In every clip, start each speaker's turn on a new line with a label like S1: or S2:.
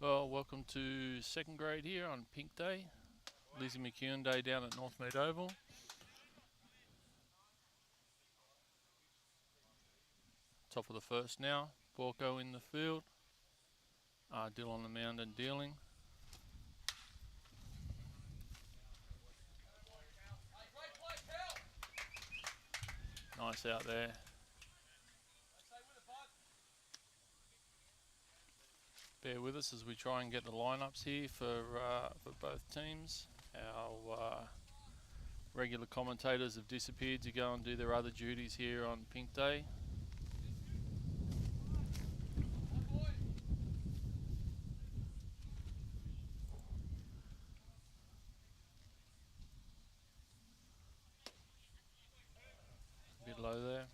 S1: Well, welcome to second grade here on Pink Day, Lizzie McEwen Day down at Northmead Oval. Top of the first now, Baulkham in the field, Dill on the mound and dealing. Nice out there. Bear with us as we try and get the lineups here for both teams. Our regular commentators have disappeared to go and do their other duties here on Pink Day. A bit low there.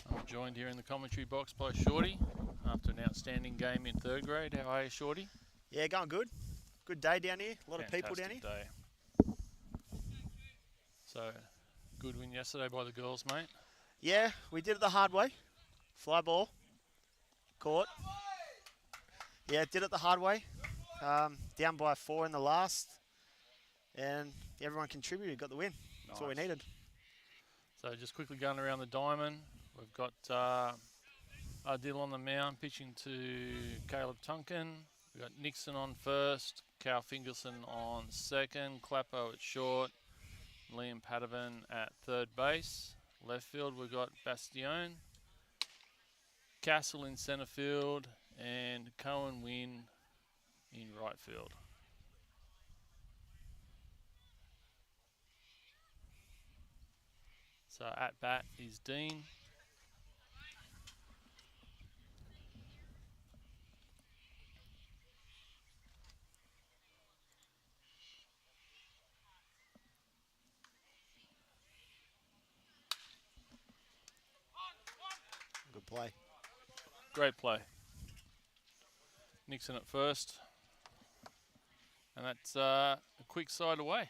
S1: I'm joined here in the commentary box by Shorty after an outstanding game in third grade. How are you, Shorty?
S2: Yeah, going good. Good day down here. A lot of people down here.
S1: Day. So, good win yesterday by the girls, mate.
S2: Yeah, we did it the hard way. Fly ball. Caught. Yeah, did it the hard way. Down by 4 in the last. And everyone contributed, got the win. That's what we needed.
S1: So just quickly going around the diamond. We've got Dill on the mound pitching to Caleb Tunkin. We've got Nixon on first, Cal Fingerson on second, Clappo at short, Liam Padovan at third base. Left field we've got Bastione, Castle in centre field, and Cohen Wynn in right field. So at bat is Dean.
S2: Good play.
S1: Great play. Nixon at first. And that's a quick side away.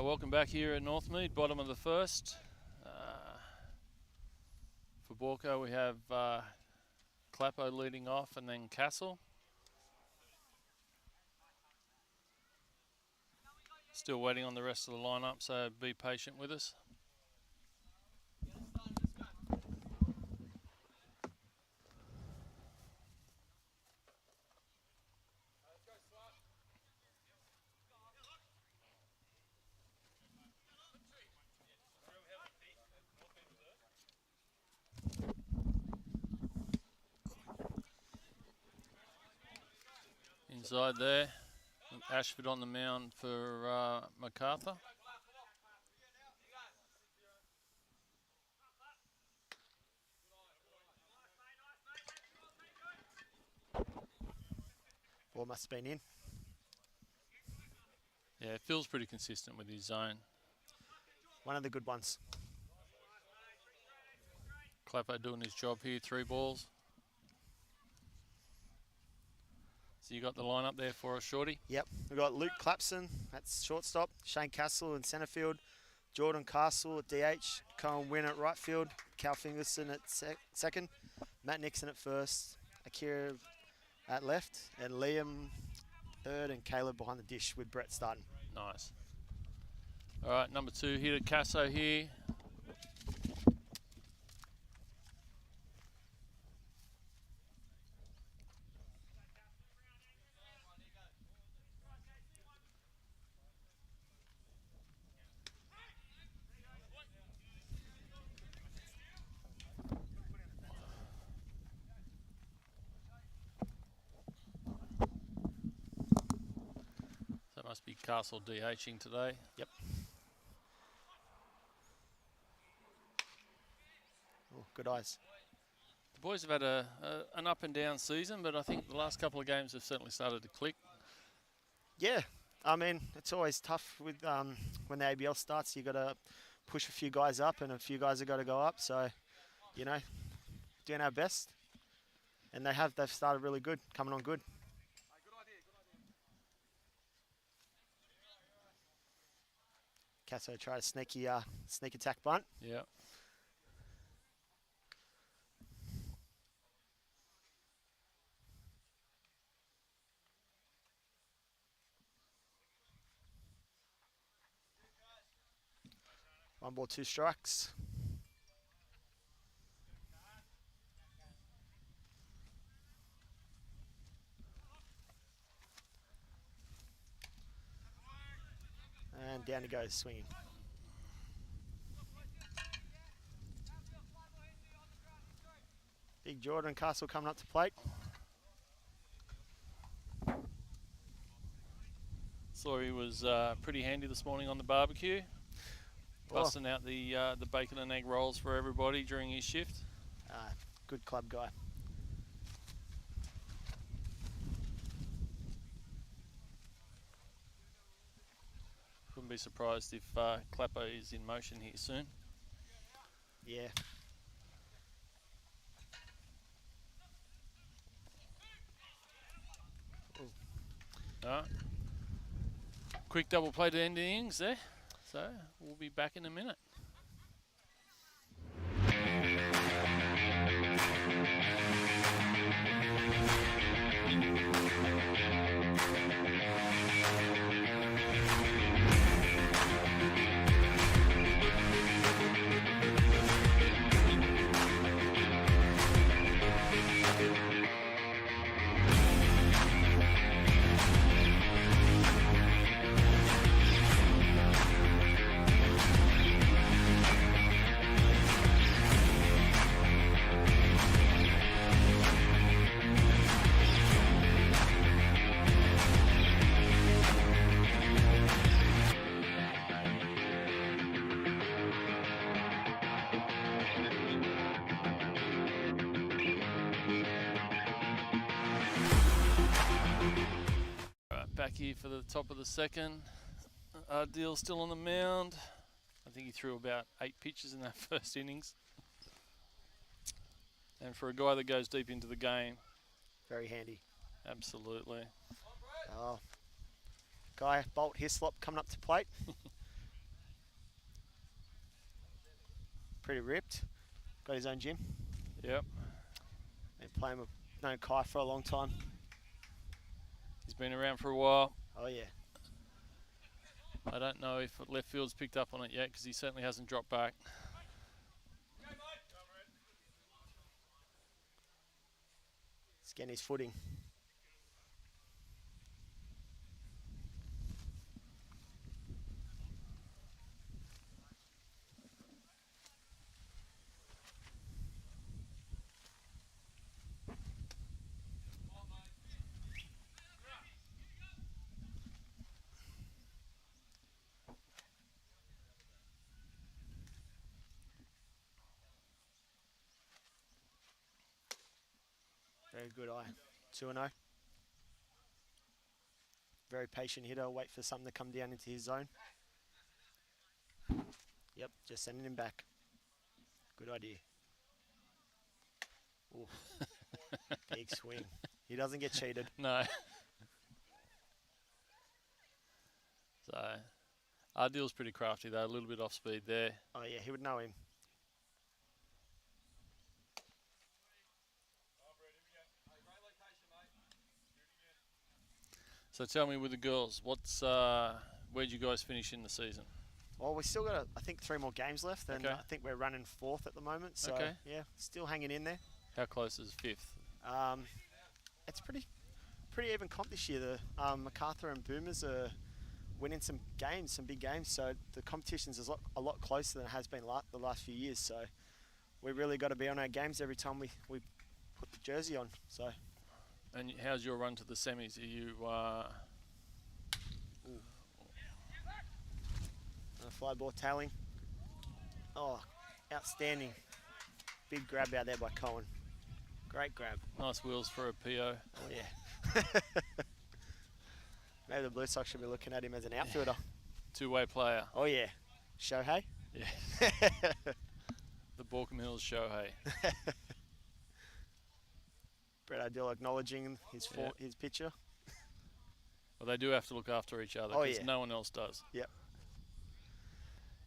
S1: Welcome back here at Northmead, bottom of the first. For Baulkham we have Clappo leading off and then Castle. Still waiting on the rest of the lineup, so be patient with us. Inside there, Ashford on the mound for Macarthur.
S2: Ball must have been in.
S1: Yeah, it feels pretty consistent with his zone.
S2: One of the good ones.
S1: Clapper doing his job here, 3 balls. So you got the line up there for us, Shorty?
S2: Yep. We've got Luke Clapson, that's shortstop. Shane Castle in centre field. Jordan Castle at DH. Cohen Wynn at right field. Cal Fingerson at second. Matt Nixon at first. Akira at left. And Liam third and Caleb behind the dish with Brett starting.
S1: Nice. All right, number 2 hitter Casso here. That must be Castle DHing today.
S2: Yep. Oh, good eyes.
S1: The boys have had an up and down season, but I think the last couple of games have certainly started to click.
S2: Yeah. I mean, it's always tough with when the ABL starts. You got to push a few guys up, and a few guys have got to go up. So, you know, doing our best. And they've started really good, coming on good. Casso tried a sneak attack bunt.
S1: Yeah.
S2: One ball, 2 strikes. And down he goes, swinging. Big Jordan Castle coming up to plate.
S1: Saw he was pretty handy this morning on the barbecue. Busting out the bacon and egg rolls for everybody during his shift.
S2: Good club guy.
S1: Wouldn't be surprised if Clapper is in motion here soon.
S2: Yeah.
S1: Quick double play to end the innings there. So we'll be back in a minute. Back here for the top of the second. Deal still on the mound. I think he threw about 8 pitches in that first innings. And for a guy that goes deep into the game,
S2: very handy.
S1: Absolutely.
S2: Oh, guy Bolt Hislop coming up to plate. Pretty ripped. Got his own gym.
S1: Yep.
S2: Been playing with known Kai for a long time.
S1: He's been around for a while.
S2: Oh yeah.
S1: I don't know if left field's picked up on it yet because he certainly hasn't dropped back.
S2: He's getting his footing. Very good eye. 2-0. very patient hitter. Wait for something to come down into his zone. Yep, just sending him back. Good idea. Ooh. Big swing. He doesn't get cheated.
S1: No. So, Ardill's pretty crafty though, a little bit off speed there.
S2: Oh yeah, he would know him.
S1: So tell me with the girls, where'd you guys finish in the season?
S2: Well, we still got, I think, 3 more games left, and
S1: Okay.
S2: I think we're running 4th at the moment. So
S1: Okay.
S2: yeah, still hanging in there.
S1: How close is 5th?
S2: It's pretty even comp this year. The Macarthur and Boomers are winning some games, some big games. So the competition's a lot closer than it has been the last few years. So we really got to be on our games every time we put the jersey on. So.
S1: And how's your run to the semis? Are you?
S2: Fly ball tailing. Oh, outstanding. Big grab out there by Cohen. Great grab.
S1: Nice wheels for a PO.
S2: Oh, yeah. Maybe the Blue Sox should be looking at him as an outfielder.
S1: Two-way player.
S2: Oh, yeah. Shohei?
S1: Yeah. The Baulkham Hills Shohei.
S2: Brett Ardell acknowledging his pitcher.
S1: Well, they do have to look after each other
S2: Oh,
S1: because
S2: yeah.
S1: no one else does.
S2: Yep.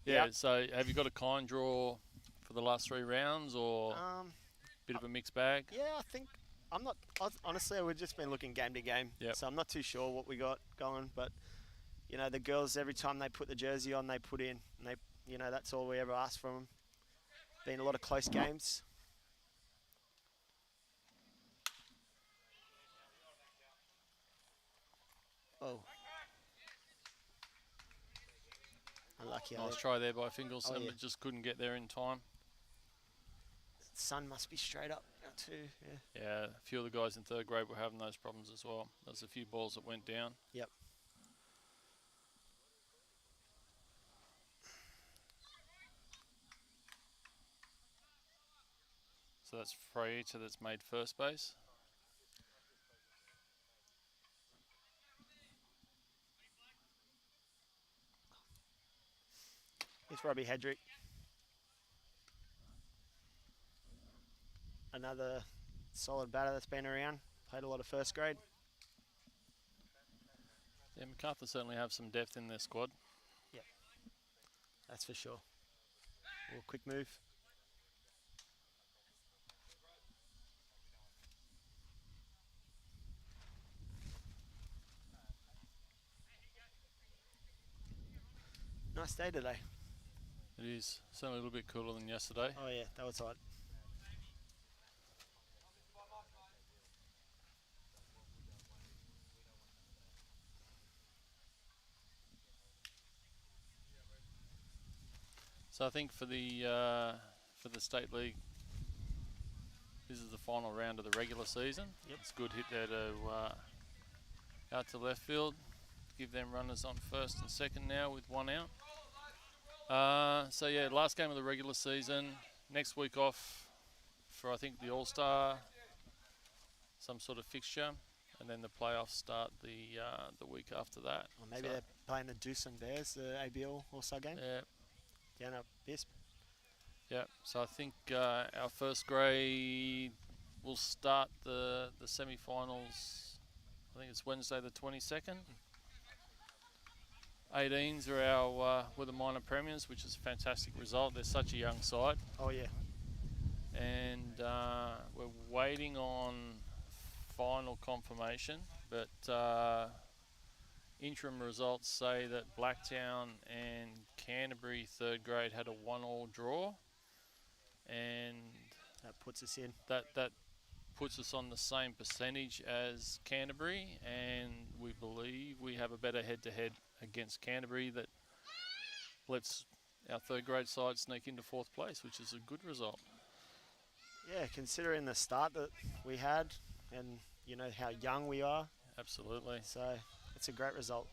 S1: Yeah,
S2: Yep.
S1: so have you got a kind draw for the last 3 rounds or bit of a mixed bag?
S2: Yeah, I think honestly, we've just been looking game to game.
S1: Yep.
S2: So I'm not too sure what we got going, but you know, the girls, every time they put the jersey on, they put in, and that's all we ever ask from them. Been a lot of close games. Oh. Unlucky.
S1: Nice try there by Fingelson,
S2: yeah.
S1: but just couldn't get there in time.
S2: Sun must be straight up now too. Yeah.
S1: Yeah, a few of the guys in 3rd grade were having those problems as well. There's a few balls that went down.
S2: Yep.
S1: So that's Freita that's made first base.
S2: It's Robbie Hedrick. Another solid batter that's been around. Played a lot of 1st grade.
S1: Yeah, Macarthur certainly have some depth in their squad.
S2: Yep. That's for sure. Little quick move. Nice day today.
S1: It is certainly a little bit cooler than yesterday.
S2: Oh yeah, that was hot.
S1: So I think for the state league, this is the final round of the regular season.
S2: Yep.
S1: It's a good hit there to out to left field. Give them runners on 1st and 2nd now with 1 out. So yeah, last game of the regular season. Next week off for I think the All-Star, some sort of fixture, and then the playoffs start the week after that.
S2: Or maybe
S1: So,
S2: they're playing the Deuce and Bears, the ABL All-Star game.
S1: yeah.
S2: Down at Bisp.
S1: Yeah, so I think our 1st grade will start the semi-finals. I think it's Wednesday the 22nd. 18s are were the minor premiers, which is a fantastic result. They're such a young side,
S2: Oh yeah.
S1: and we're waiting on final confirmation. But interim results say that Blacktown and Canterbury 3rd grade had a 1-1 draw, and
S2: That puts us in.
S1: that puts us on the same percentage as Canterbury, and we believe we have a better head-to-head against Canterbury that lets our 3rd grade side sneak into 4th place, which is a good result.
S2: Yeah, considering the start that we had, and you know how young we are,
S1: Absolutely.
S2: so it's a great result.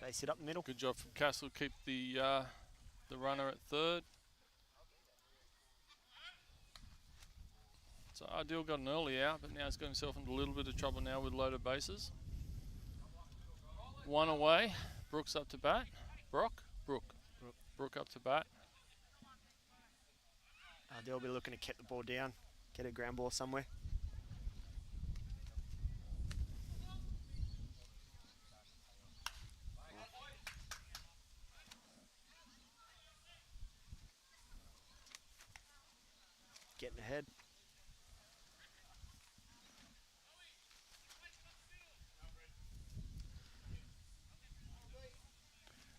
S2: Base it up the middle.
S1: Good job from Castle. Keep the runner at third. So Ideal got an early out, but now he's got himself into a little bit of trouble now with loaded bases. One away. Brooks up to bat. Brook up to bat.
S2: They'll be looking to keep the ball down, get a ground ball somewhere. Getting ahead.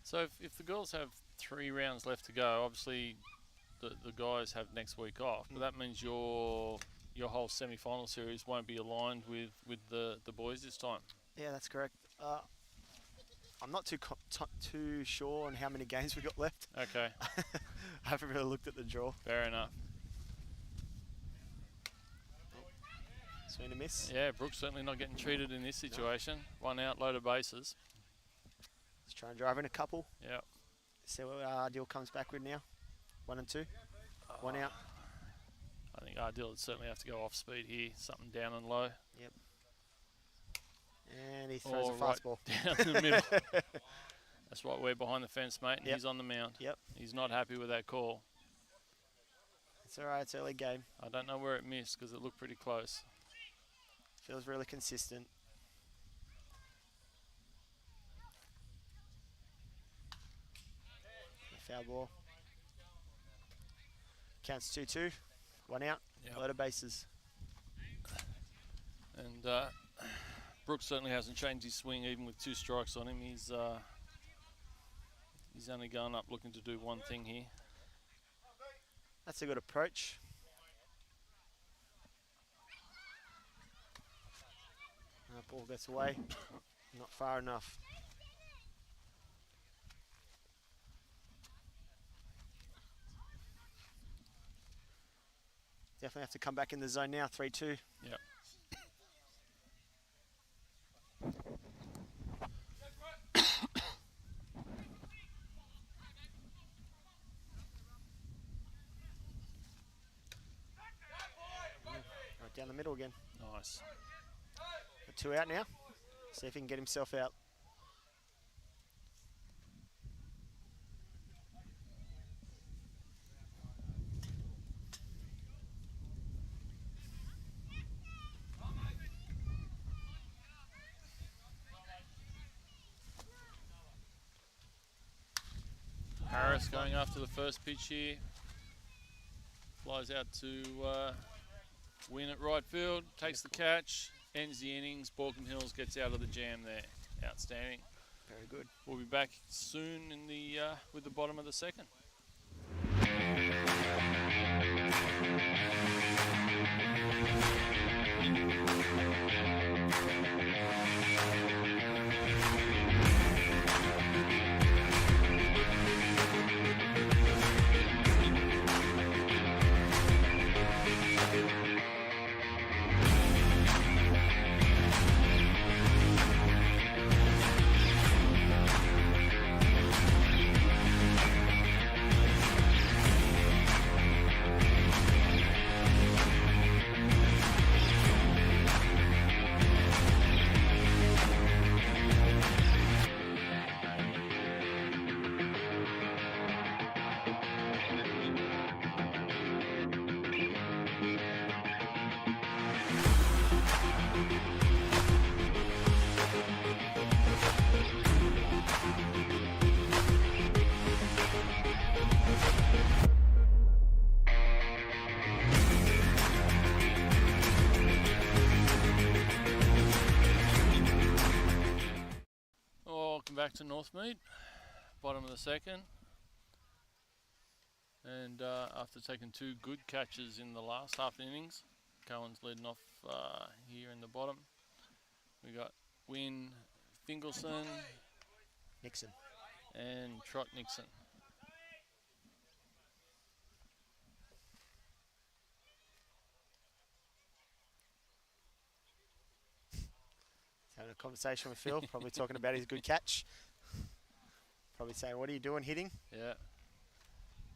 S1: So if the girls have 3 rounds left to go, obviously the guys have next week off, but that means your whole semi-final series won't be aligned with the boys this time.
S2: Yeah, that's correct. I'm not too sure on how many games we got left.
S1: Okay.
S2: I haven't really looked at the draw.
S1: Fair enough.
S2: Swing and miss.
S1: Yeah, Brooks certainly not getting treated in this situation. No. 1 out, loaded bases.
S2: Let's try and drive in a couple.
S1: Yeah.
S2: See what Ideal comes back with now. 1 and 2. 1 out.
S1: I think Ideal would certainly have to go off speed here. Something down and low.
S2: Yep. And he throws a fastball.
S1: Right down the middle. That's right, we're behind the fence, mate, and
S2: yep.
S1: he's on the mound.
S2: Yep.
S1: He's not happy with that call.
S2: It's all right, it's early game.
S1: I don't know where it missed because it looked pretty close.
S2: Feels really consistent. Foul ball. Counts 2-2. 1 out.
S1: Yep.
S2: Load of bases.
S1: And Brooks certainly hasn't changed his swing even with 2 strikes on him. He's only going up looking to do one thing here.
S2: That's a good approach. Ball gets away. Not far enough. Definitely have to come back in the zone now. 3-2.
S1: Yep.
S2: Right down the middle again.
S1: Nice.
S2: 2 out now. See if he can get himself out.
S1: Harris going after the first pitch here. Flies out to win at right field. Takes the catch. Ends the innings. Baulkham Hills gets out of the jam there. Outstanding.
S2: Very good.
S1: We'll be back soon in the with the bottom of the second. Back to Northmead, bottom of the second, and after taking 2 good catches in the last half innings, Cohen's leading off here in the bottom. We got Wynn Fingelson,
S2: Nixon,
S1: and Trot Nixon.
S2: Having a conversation with Phil, probably talking about his good catch. Probably saying, what are you doing hitting?
S1: Yeah.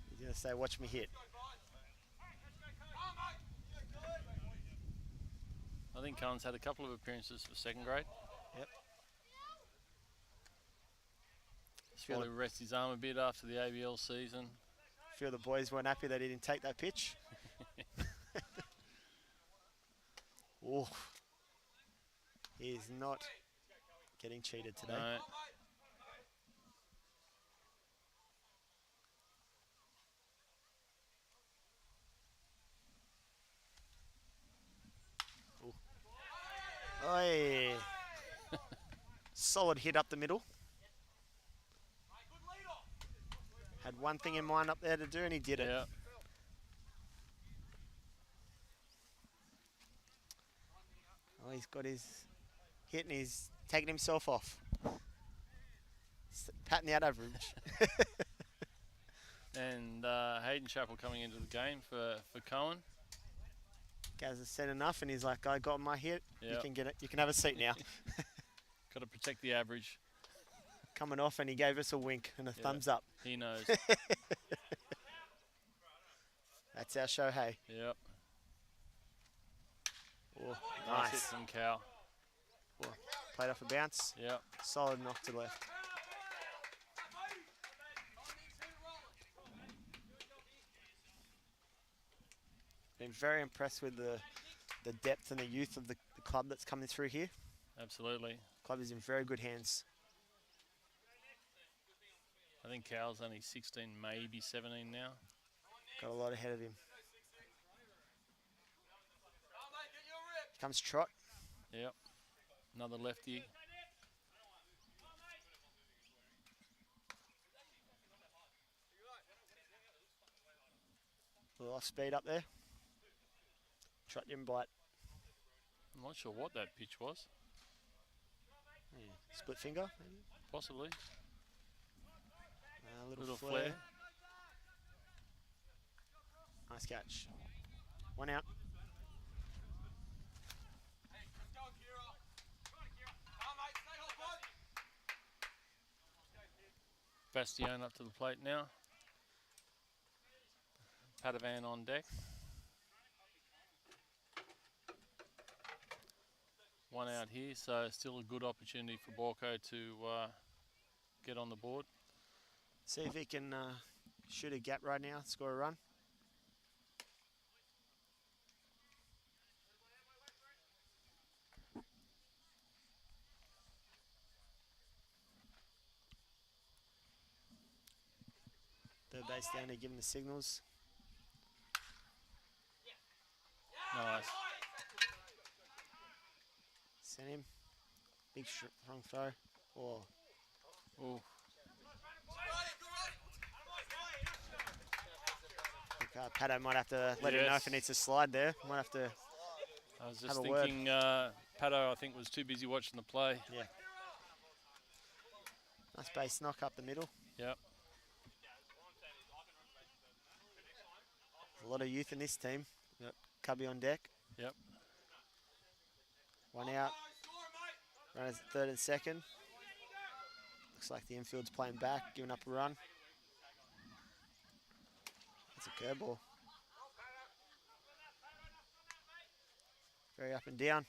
S2: He's going to say, watch me hit.
S1: I think Cullen's had a couple of appearances for second grade.
S2: Yep.
S1: Just feel to rest his arm a bit after the ABL season.
S2: A few of the boys weren't happy that he didn't take that pitch. Oh, he is not getting cheated today.
S1: No.
S2: Oi. Solid hit up the middle. Had one thing in mind up there to do, and he did it.
S1: Yeah.
S2: Oh, he's got his hit and he's taking himself off. Patting the out average.
S1: And Hayden Chappell coming into the game for Cohen.
S2: Gaz has said enough, and he's like, I got my hit. You
S1: Yep.
S2: can get it. You can have a seat now.
S1: Got to protect the average.
S2: Coming off, and he gave us a wink and a
S1: Yeah.
S2: thumbs up.
S1: He knows.
S2: That's our show, hey.
S1: Yep.
S2: Oh,
S1: Nice hit
S2: nice.
S1: from Cal.
S2: Played off a bounce.
S1: Yep.
S2: Solid knock to left. Been very impressed with the depth and the youth of the club that's coming through here.
S1: Absolutely.
S2: Club is in very good hands.
S1: I think Cal's only 16, maybe 17 now.
S2: Got a lot ahead of him. Comes Trot.
S1: Yep. Another lefty.
S2: A little off speed up there. Trot didn't bite.
S1: I'm not sure what that pitch was.
S2: Yeah. Split finger, maybe.
S1: Possibly.
S2: A little,
S1: Little
S2: flare.
S1: flare.
S2: Nice catch. One out.
S1: Bastione up to the plate now. Padavan on deck. One out here, so still a good opportunity for Baulkham to get on the board.
S2: See if he can shoot a gap right now, score a run. Third base down there giving the signals.
S1: Nice.
S2: Send him. Big strong throw. Oh,
S1: Ooh.
S2: Pato might have to let him know if he needs to slide there. Might have to.
S1: I was
S2: Have
S1: just
S2: a word.
S1: thinking Pato, I think, was too busy watching the play.
S2: Yeah. Nice base knock up the middle.
S1: Yep.
S2: A lot of youth in this team. Got Cubby on deck.
S1: Yep.
S2: One out. Runners at third and second. Looks like the infield's playing back, giving up a run. That's a curveball. Very up and down.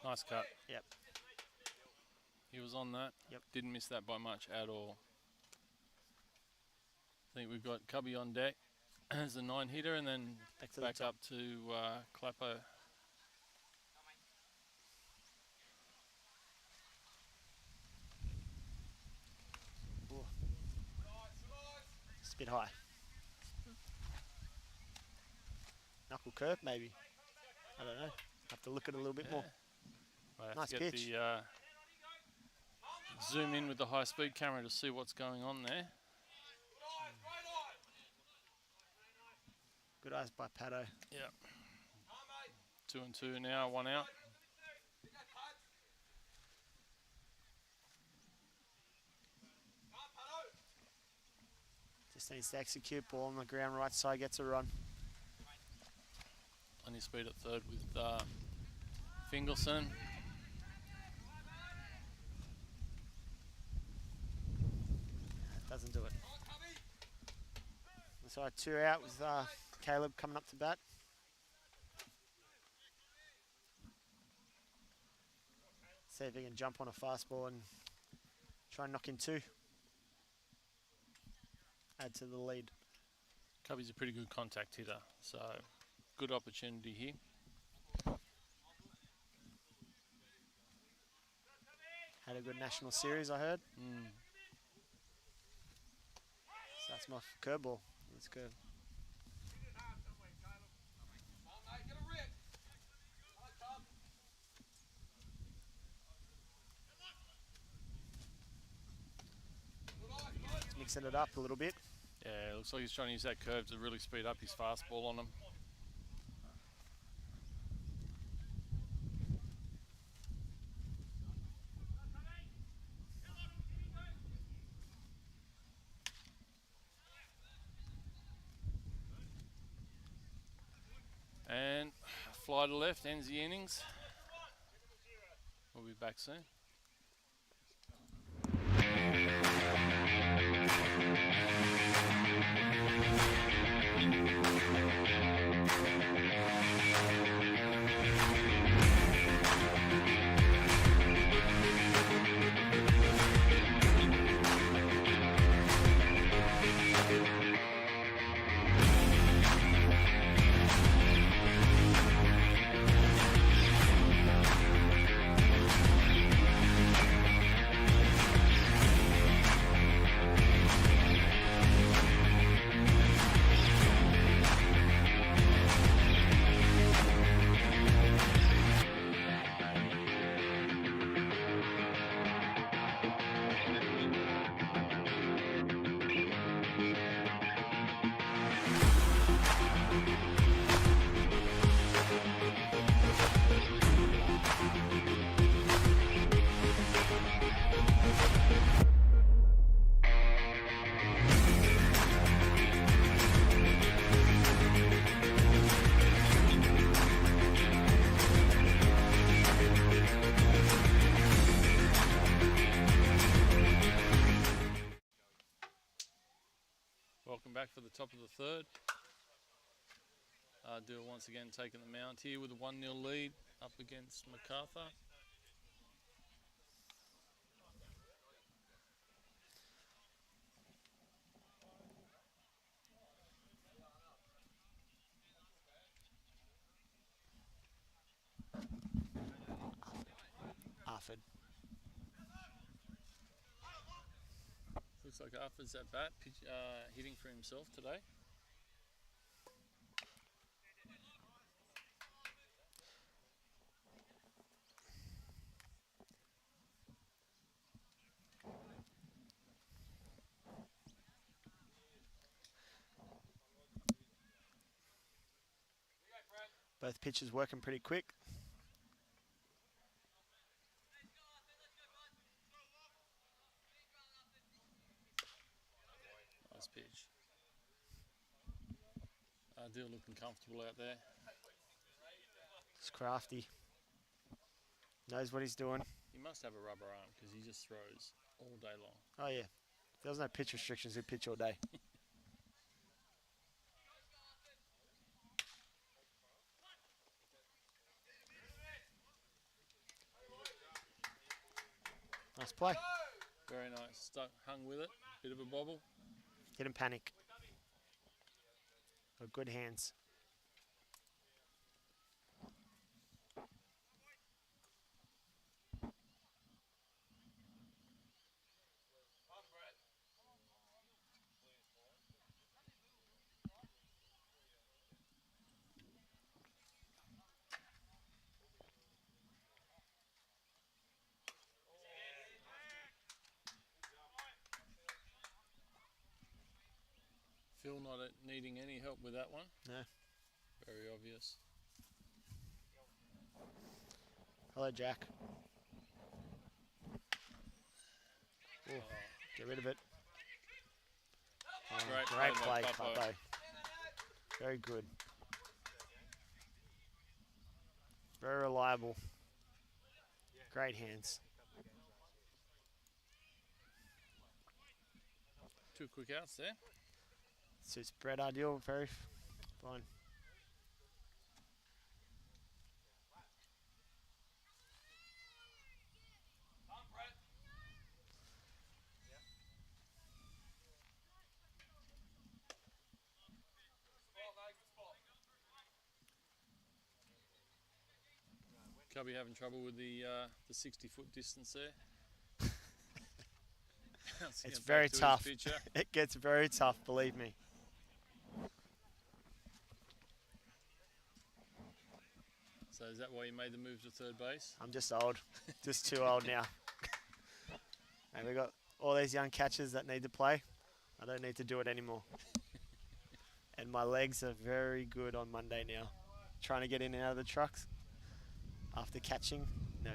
S1: Nice cut.
S2: Yep.
S1: He was on that.
S2: Yep.
S1: Didn't miss that by much at all. I think we've got Cubby on deck as a 9-hitter, and then
S2: Back to the
S1: back
S2: top.
S1: up to Clappo.
S2: It's a bit high. Knuckle curve, maybe. I don't know. Have to look at it a little bit more.
S1: I have
S2: Nice
S1: to get
S2: pitch.
S1: the zoom in with the high-speed camera to see what's going on there.
S2: Good eyes by Pato.
S1: Yep. 2 and 2 now, 1 out. Just
S2: Just needs to execute. Ball on the ground, right side, gets a run.
S1: plenty of speed at third with Fingelson.
S2: Doesn't do it. So 2 out with Caleb coming up to bat. See if he can jump on a fastball and try and knock in 2. Add to the lead.
S1: Cubby's a pretty good contact hitter, so good opportunity here.
S2: Had a good national series, I heard.
S1: Mm.
S2: So that's my curveball. That's good. Mixing it up a little bit.
S1: Yeah, it looks like he's trying to use that curve to really speed up his fastball on him. And fly to left, ends the innings. We'll be back soon. Welcome back for the top of the third. Dill once again taking the mound here with a 1-0 lead up against Macarthur.
S2: Arford.
S1: Looks like Arford's at bat, hitting for himself today.
S2: Both pitchers working pretty quick.
S1: Nice pitch. Dill looking comfortable out there.
S2: It's crafty. Knows what he's doing.
S1: He must have a rubber arm because he just throws all day long.
S2: Oh yeah. If there was no pitch restrictions, he'd pitch all day. Nice play.
S1: Very nice. Stuck, hung with it. Bit of a bobble.
S2: Didn't panic. Got good hands.
S1: Phil not needing any help with that one.
S2: No.
S1: Very obvious.
S2: Hello, Jack. Ooh, get rid of it.
S1: Great
S2: Great
S1: play
S2: play,
S1: by Puppo.
S2: Puppo. Very good. Very reliable. Great hands.
S1: 2 quick outs there.
S2: Suits Brett ideal. Very fine.
S1: Cubby having trouble with the 60-foot distance there.
S2: It's very tough. It gets very tough, believe me.
S1: So is that why you made the move to third base?
S2: I'm just old. Just too old now. And we've got all these young catchers that need to play. I don't need to do it anymore. And my legs are very good on Monday now. Trying to get in and out of the trucks after catching, no.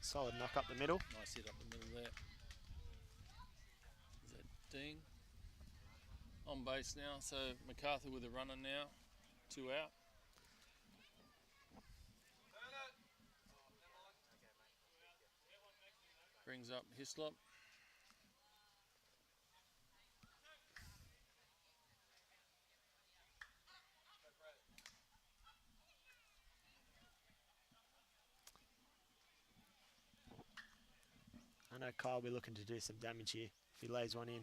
S2: Solid knock up the middle.
S1: Nice hit up the middle there. Is that Dean? On base now, so Macarthur with a runner now. 2 out. Brings up Hislop.
S2: I know Kyle will be looking to do some damage here if he lays one in.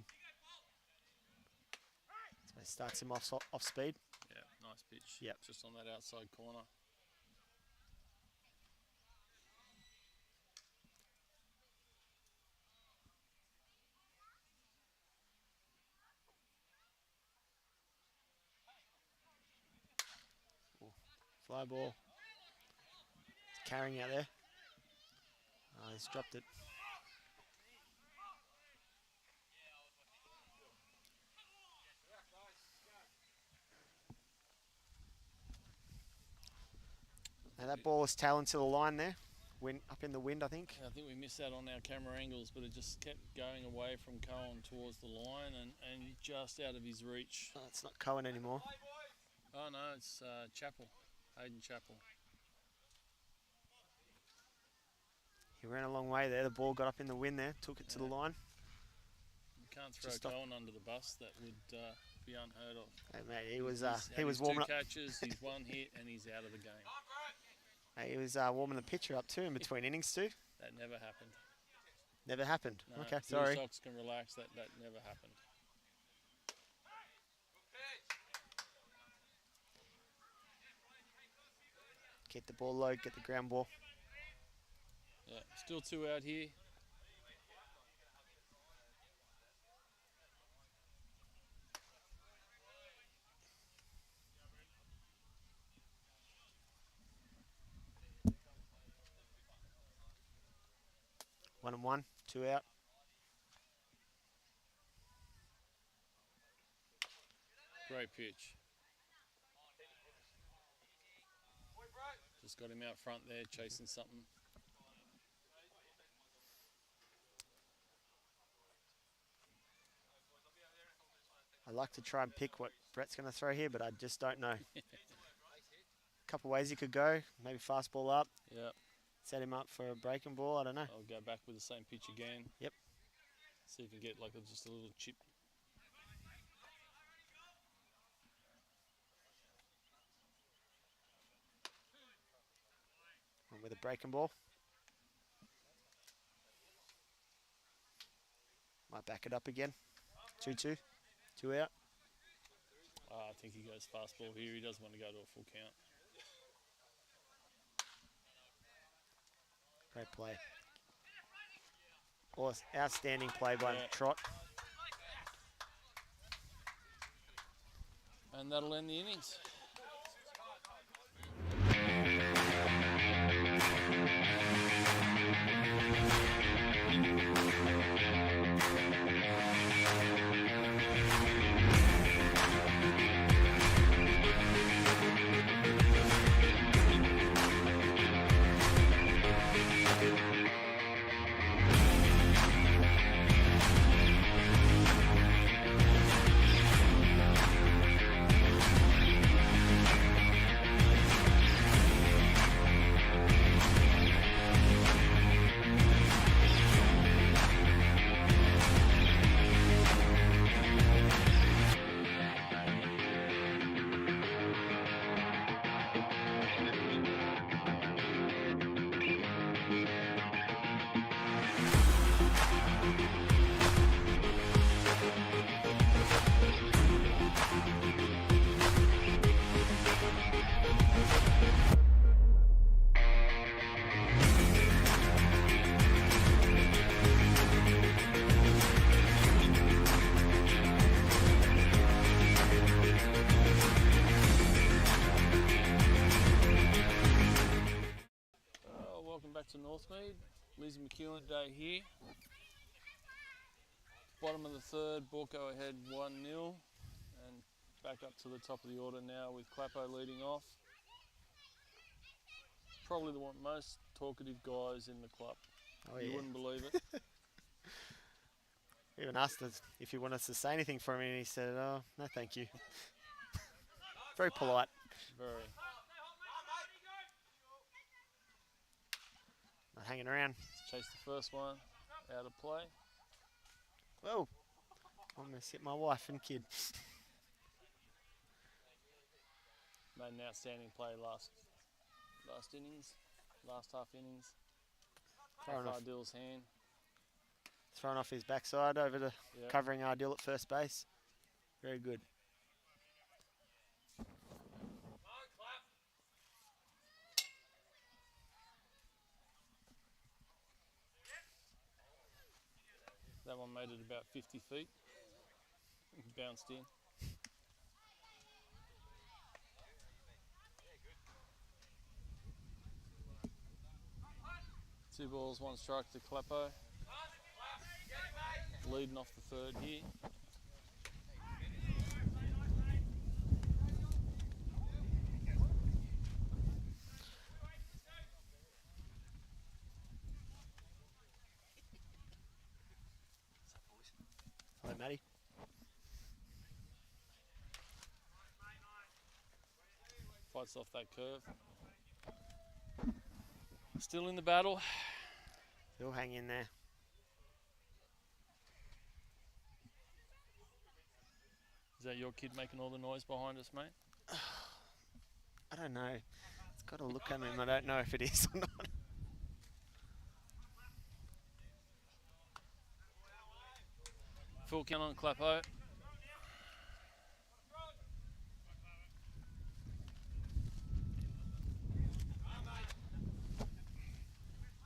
S2: So he starts him off speed.
S1: Yeah, nice pitch.
S2: Yep.
S1: Just on that outside corner.
S2: Fly ball. He's carrying out there. Oh, he's dropped it. Now that ball was tailing to the line there. Up in the wind, I think.
S1: I think we missed that on our camera angles, but it just kept going away from Cohen towards the line and just out of his reach.
S2: Oh, it's not Cohen anymore.
S1: Oh no, it's Chappell, Hayden Chappell.
S2: He ran a long way there. The ball got up in the wind there, took it to the line.
S1: You can't throw Cohen under the bus. That would be unheard of.
S2: Hey, mate, he was warming up.
S1: 2 catches, he's 1 hit, and he's out of the game.
S2: Hey, he was warming the pitcher up too in between innings too.
S1: That never happened.
S2: Never happened.
S1: No,
S2: okay, sorry.
S1: Blue Sox can relax. That never happened.
S2: Get the ball low, get the ground ball.
S1: Yeah, still 2 out here.
S2: One and one, 2 out.
S1: Great pitch. Just got him out front there, chasing something.
S2: I like to try and pick what Brett's going to throw here, but I just don't know. A couple ways he could go. Maybe fastball up.
S1: Yep.
S2: Set him up for a breaking ball. I don't know.
S1: I'll go back with the same pitch again.
S2: Yep.
S1: See if you can get like just a little chip.
S2: And with a breaking ball. Might back it up again. 2-2. 2 out.
S1: I think he goes fastball here. He doesn't want to go to a full count.
S2: Great play. Awesome. Outstanding play by Trot.
S1: And that'll end the innings. to Northmead. Lizzie McEwen today here. Bottom of the third, Baulkham ahead 1-0. And back up to the top of the order now with Clappo leading off. Probably the most talkative guys in the club.
S2: Oh,
S1: You
S2: yeah.
S1: wouldn't believe it.
S2: Even asked us if he wanted us to say anything for him, and he said, "Oh, no, thank you." Very polite.
S1: Very.
S2: Not hanging around.
S1: Chase the first one. Out of play.
S2: Whoa. I'm going to hit my wife and kid.
S1: Made an outstanding play last innings. Last half innings.
S2: Throwing off,
S1: Ardill's hand.
S2: throwing off his backside over to
S1: Yep.
S2: covering Ardill at first base. Very good.
S1: That one made it about 50 feet. Bounced in. Two balls, one strike to Clappo. Leading off the third here.
S2: Hello, Matty.
S1: Fights off that curve. Still in the battle.
S2: He'll hang in there.
S1: Is that your kid making all the noise behind us, mate?
S2: I don't know. It's got to look at him. I don't know if it is or not.
S1: Full count on Clappo.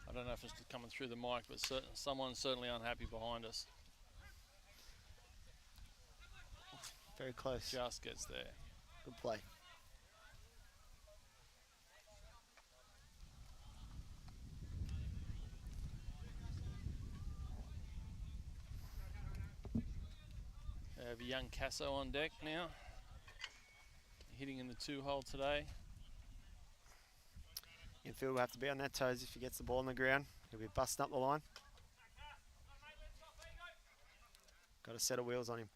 S1: I don't know if it's coming through the mic, but someone's certainly unhappy behind us.
S2: Very close.
S1: Just gets there.
S2: Good play.
S1: We have a young Casso on deck now. Hitting in the 2-hole today.
S2: Infield will have to be on their toes if he gets the ball on the ground. He'll be busting up the line. Got a set of wheels on him.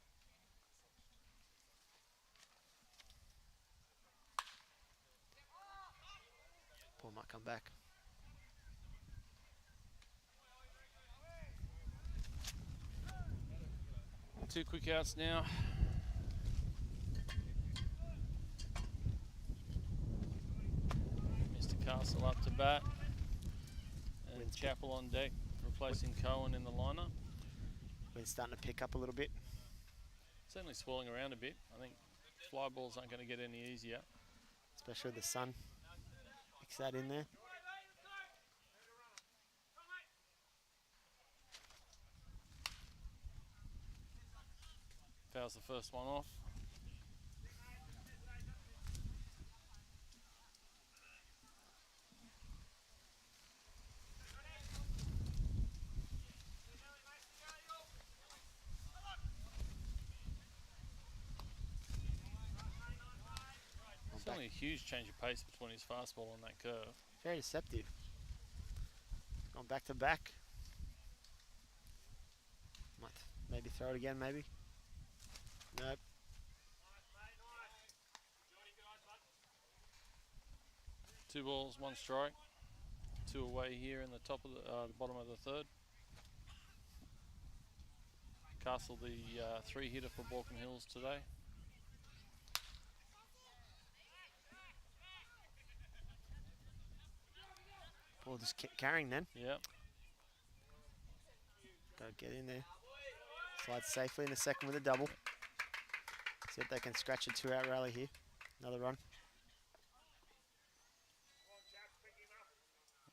S2: Ball might come back.
S1: Two quick outs now. Mr. Castle up to bat. And
S2: Wind's
S1: Chappell on deck, replacing Cohen in the lineup.
S2: Wind's starting to pick up a little bit.
S1: Certainly swirling around a bit. I think fly balls aren't going to get any easier.
S2: Especially with the sun. Mix that in there.
S1: Fouls the first one off. Certainly a huge change of pace between his fastball and that curve.
S2: Very deceptive. Gone back to back. Might maybe throw it again, maybe. Nope.
S1: Two balls, one strike. Two away here in the top of the bottom of the third. Castle, the 3-hitter for Baulkham Hills today.
S2: Ball just kept carrying then.
S1: Yep.
S2: Go get in there. Slide safely in the second with a double. See if they can scratch a 2-out rally here. Another run.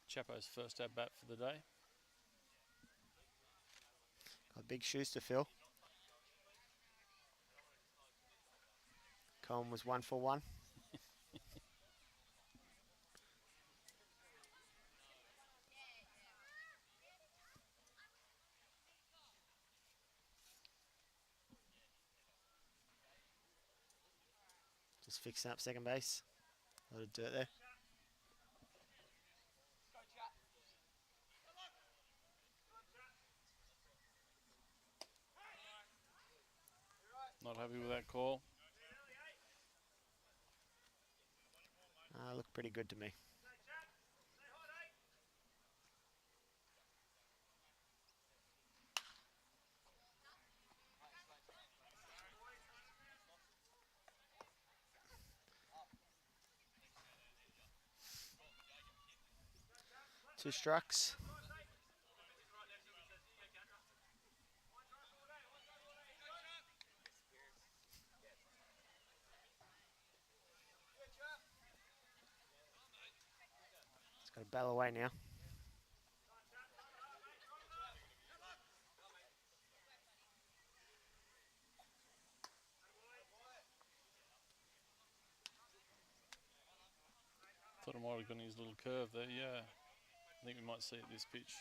S1: Chapo's first at bat for the day.
S2: Got big shoes to fill. Cohen was 1 for 1. Just fixing up second base. A lot of dirt there.
S1: Not happy with that call.
S2: Looked pretty good to me. Two strikes. It's got to battle away now.
S1: Thought I might have gone his little curve there, yeah. I think we might see it this pitch.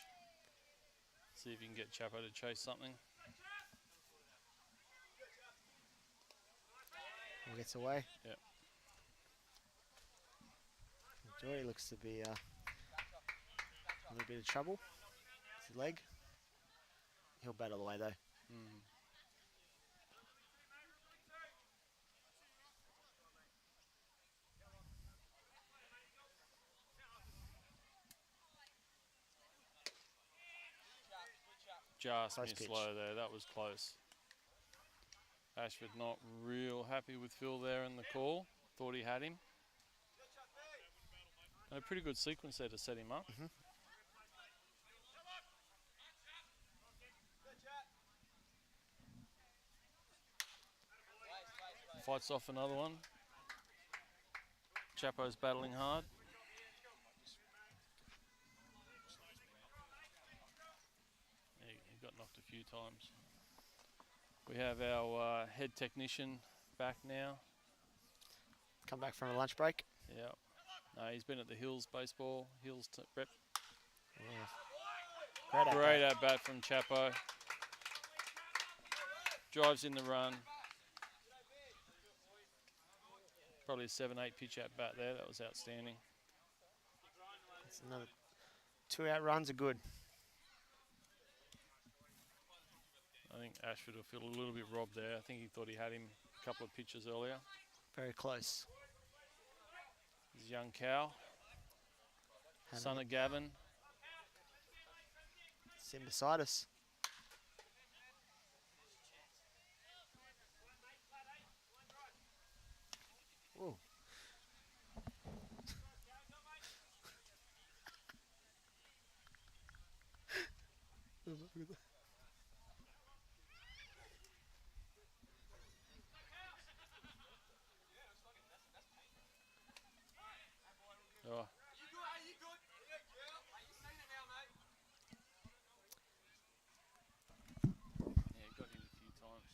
S1: See if you can get Chapo to chase something.
S2: Gets away.
S1: Yep.
S2: Joy looks to be in a little bit of trouble. It's his leg. He'll battle away though.
S1: Just
S2: Close
S1: missed
S2: pitch.
S1: low there, that was close. Ashford not real happy with Phil there in the call. Thought he had him. And a pretty good sequence there to set him up. Fights off another one. Chapo's battling hard. He got knocked a few times. We have our head technician back now.
S2: Come back from a lunch break.
S1: Yeah. No, he's been at the Hills baseball. Hills rep.
S2: Yeah.
S1: Great at bat from Chapo. Drives in the run. Probably a 7-8 pitch at bat there. That was outstanding.
S2: It's another 2 out runs are good.
S1: I think Ashford will feel a little bit robbed there. I think he thought he had him a couple of pitches earlier.
S2: Very close.
S1: This young cow. Son of Gavin.
S2: Sim beside us. Ooh.
S1: Oh. Yeah, got hit a few times.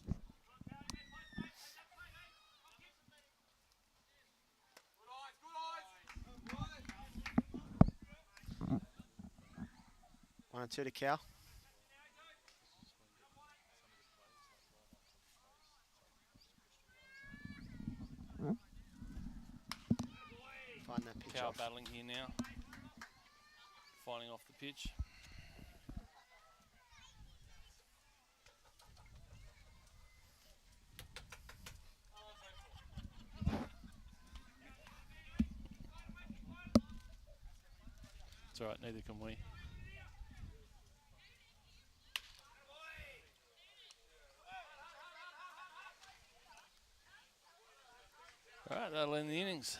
S2: One and two to Cow. Find that pitch
S1: Cow
S2: off.
S1: battling here now. Finding off the pitch. It's all right, neither can we. All right, that'll end the innings.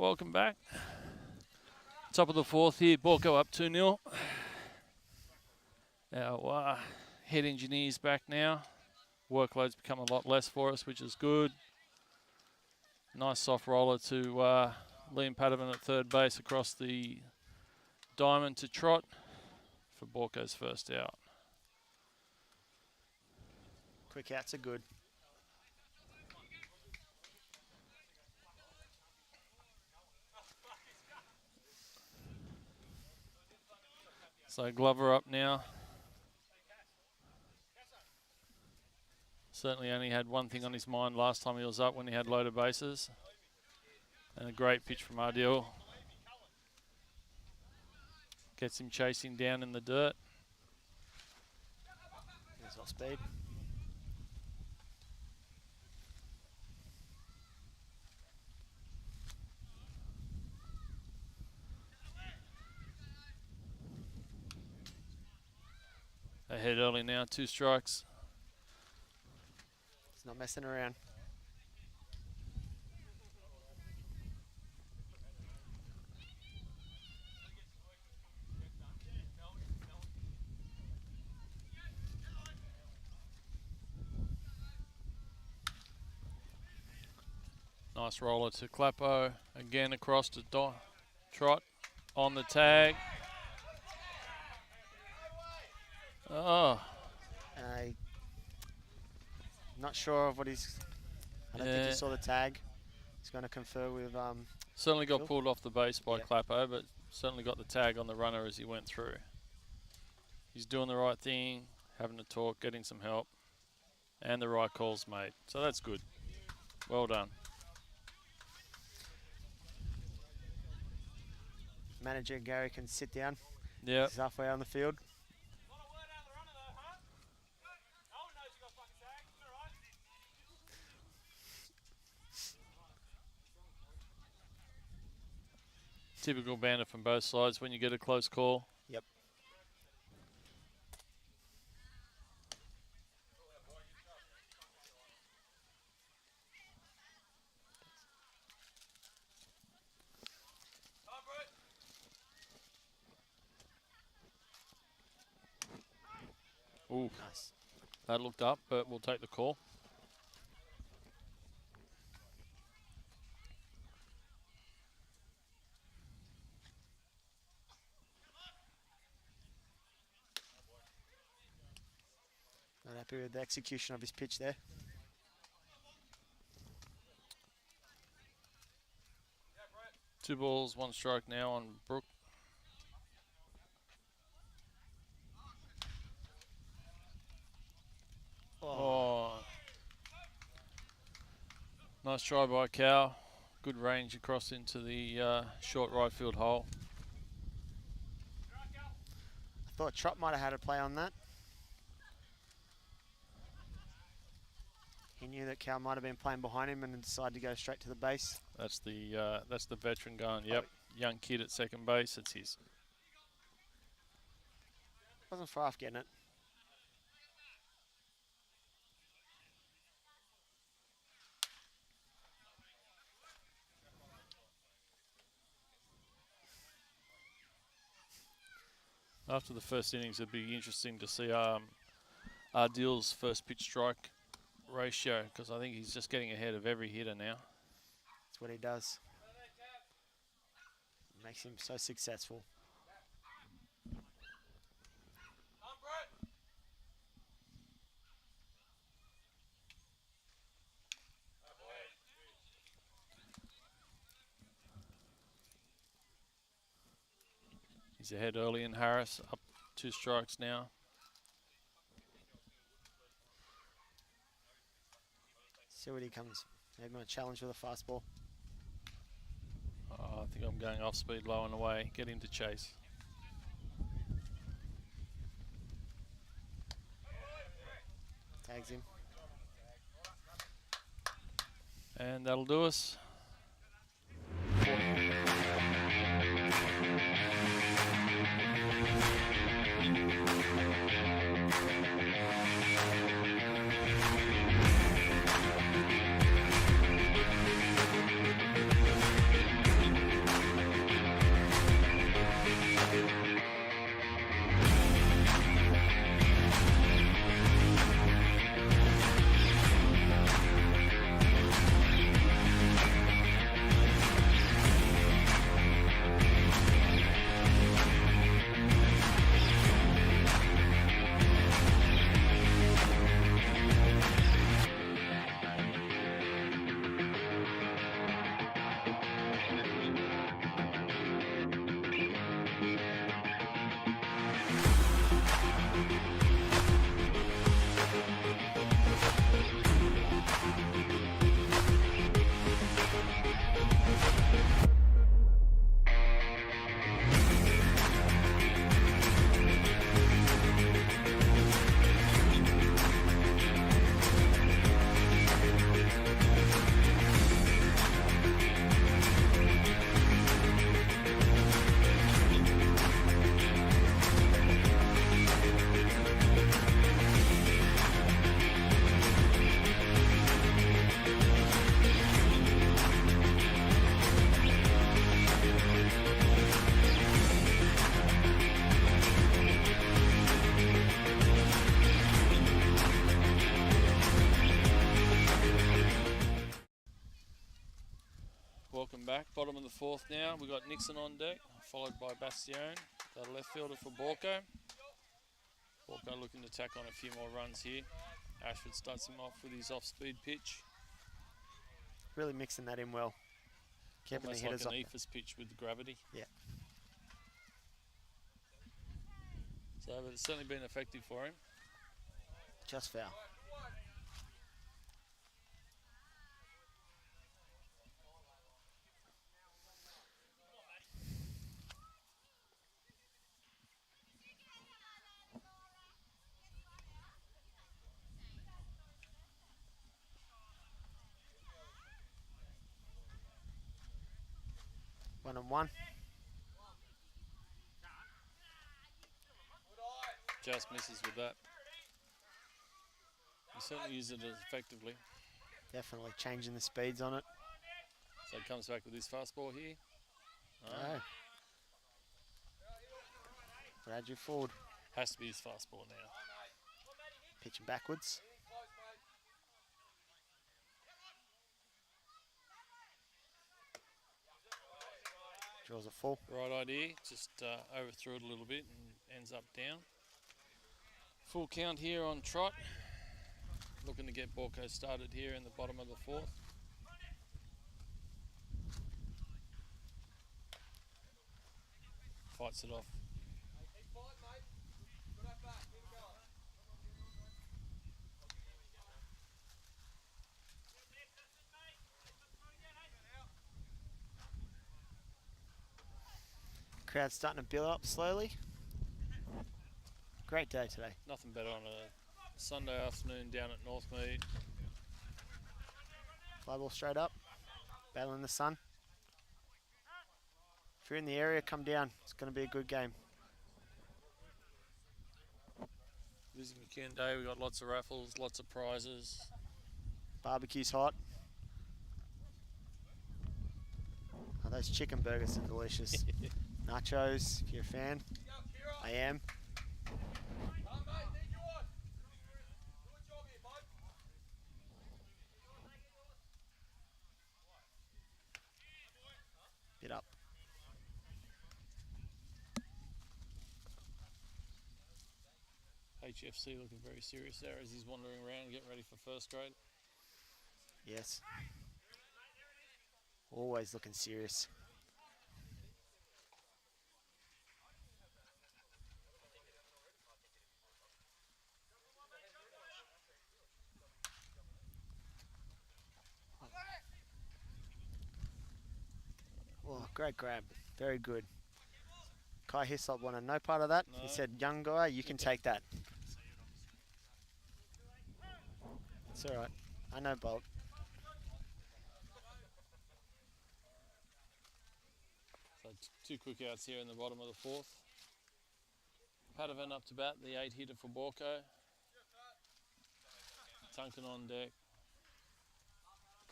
S1: welcome back. Top of the fourth here, Baulkham up 2-0. Our head engineer's back now. Workload's become a lot less for us, which is good. Nice soft roller to Liam Patterman at third base across the diamond to Trot for Baulkham's first out.
S2: Quick outs are good.
S1: So Glover up now. Certainly only had one thing on his mind last time he was up when he had loaded bases. And a great pitch from Ardil. Gets him chasing down in the dirt.
S2: There's off speed.
S1: Ahead early now, 2 strikes.
S2: He's not messing around.
S1: Nice roller to Clappo. Again across to Trot on the tag. Oh.
S2: Not sure of what he's... I don't think
S1: Yeah.
S2: he saw the tag. He's going to confer with...
S1: Certainly got
S2: Phil?
S1: pulled off the base by
S2: Yeah.
S1: Clappo, but certainly got the tag on the runner as he went through. He's doing the right thing, having a talk, getting some help, and the right calls made. So that's good. Well done.
S2: Manager Gary can sit down.
S1: Yeah.
S2: He's halfway on the field.
S1: Typical banter from both sides when you get a close call.
S2: Yep.
S1: Ooh,
S2: Nice.
S1: that looked up, but we'll take the call.
S2: Not happy with the execution of his pitch there.
S1: Two balls, 1 strike now on Brook. Oh. Nice try by Cow. Good range across into the short right field hole.
S2: I thought Trot might have had a play on that. He knew that Cal might have been playing behind him and decided to go straight to the base.
S1: That's the veteran going. Yep, young kid at second base. It's his.
S2: Wasn't far off getting it.
S1: After the first innings, it'd be interesting to see Ardil's first pitch strike ratio, because I think he's just getting ahead of every hitter now.
S2: That's what he does. Makes him so successful.
S1: He's ahead early in Harris, up 2 strikes now.
S2: See what he comes. Maybe a challenge with a fastball.
S1: I think I'm going off speed low and away. Get him to chase.
S2: Tags him.
S1: And that'll do us. welcome back. Bottom of the fourth now. We've got Nixon on deck, followed by Bastione, the left fielder for Baulkham. Baulkham looking to tack on a few more runs here. Ashford starts him off with his off-speed pitch.
S2: Really mixing that in well. Keeping
S1: Almost
S2: the hitters
S1: like an
S2: up.
S1: Ephus pitch with gravity.
S2: Yeah.
S1: So, but it's certainly been effective for him.
S2: Just foul. One and one.
S1: Just misses with that. He certainly used it as effectively.
S2: Definitely changing the speeds on it.
S1: So he comes back with his fastball here.
S2: Oh. Glad you forward.
S1: Has to be his fastball now.
S2: Pitching backwards. Draws it full.
S1: Right idea, just overthrew it a little bit and ends up down. Full count here on trot. Looking to get Baulkham started here in the bottom of the fourth. Fights it off.
S2: Crowd's starting to build up slowly. Great day today.
S1: Nothing better on a Sunday afternoon down at Northmead.
S2: Fly ball straight up. Battling the sun. If you're in the area, come down. It's going to be a good game.
S1: Busy McKeon Day, we've got lots of raffles, lots of prizes.
S2: Barbecue's hot. Oh, those chicken burgers are delicious. Nachos, if you're a fan. I am. Bit up.
S1: HFC looking very serious there as he's wandering around getting ready for first grade.
S2: Yes. Always looking serious. Oh, great grab. Very good. Kai Hislop wanted no part of that.
S1: No.
S2: He said, young guy, you can take that. It's all right. I know Bolt.
S1: So two quick outs here in the bottom of the fourth. Padovan up to bat, the 8-hitter for Baulkham. Duncan on deck.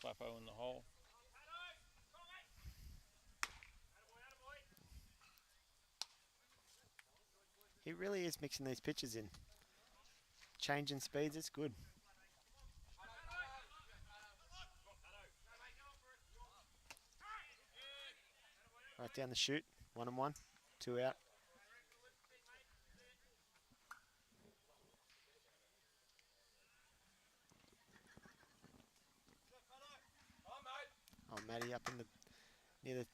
S1: Clappo in the hole.
S2: He really is mixing these pitches in. Changing speeds, it's good. Right down the chute, 1 and 1, 2 out. Oh, Matty up in the near the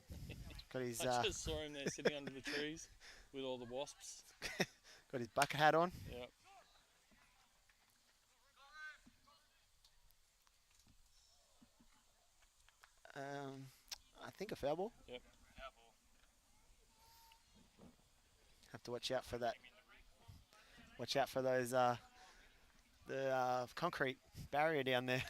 S2: got his
S1: I just saw him there sitting under the trees with all the wasps.
S2: got his bucket hat on.
S1: Yep.
S2: I think a foul ball.
S1: Yep.
S2: Have to watch out for that. Watch out for those the concrete barrier down there.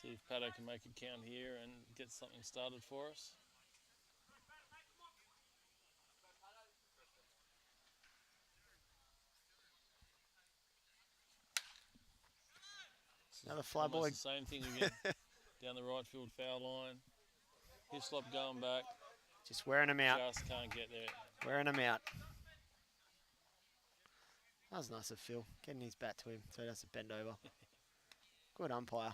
S1: See if Paddo can make a count here and get something started for us.
S2: Another fly ball.
S1: Almost the same thing again. Down the right field foul line. Hislop going back.
S2: Just wearing him out.
S1: Just can't get there.
S2: Wearing him out. That was nice of Phil, getting his bat to him so he doesn't bend over. Good umpire.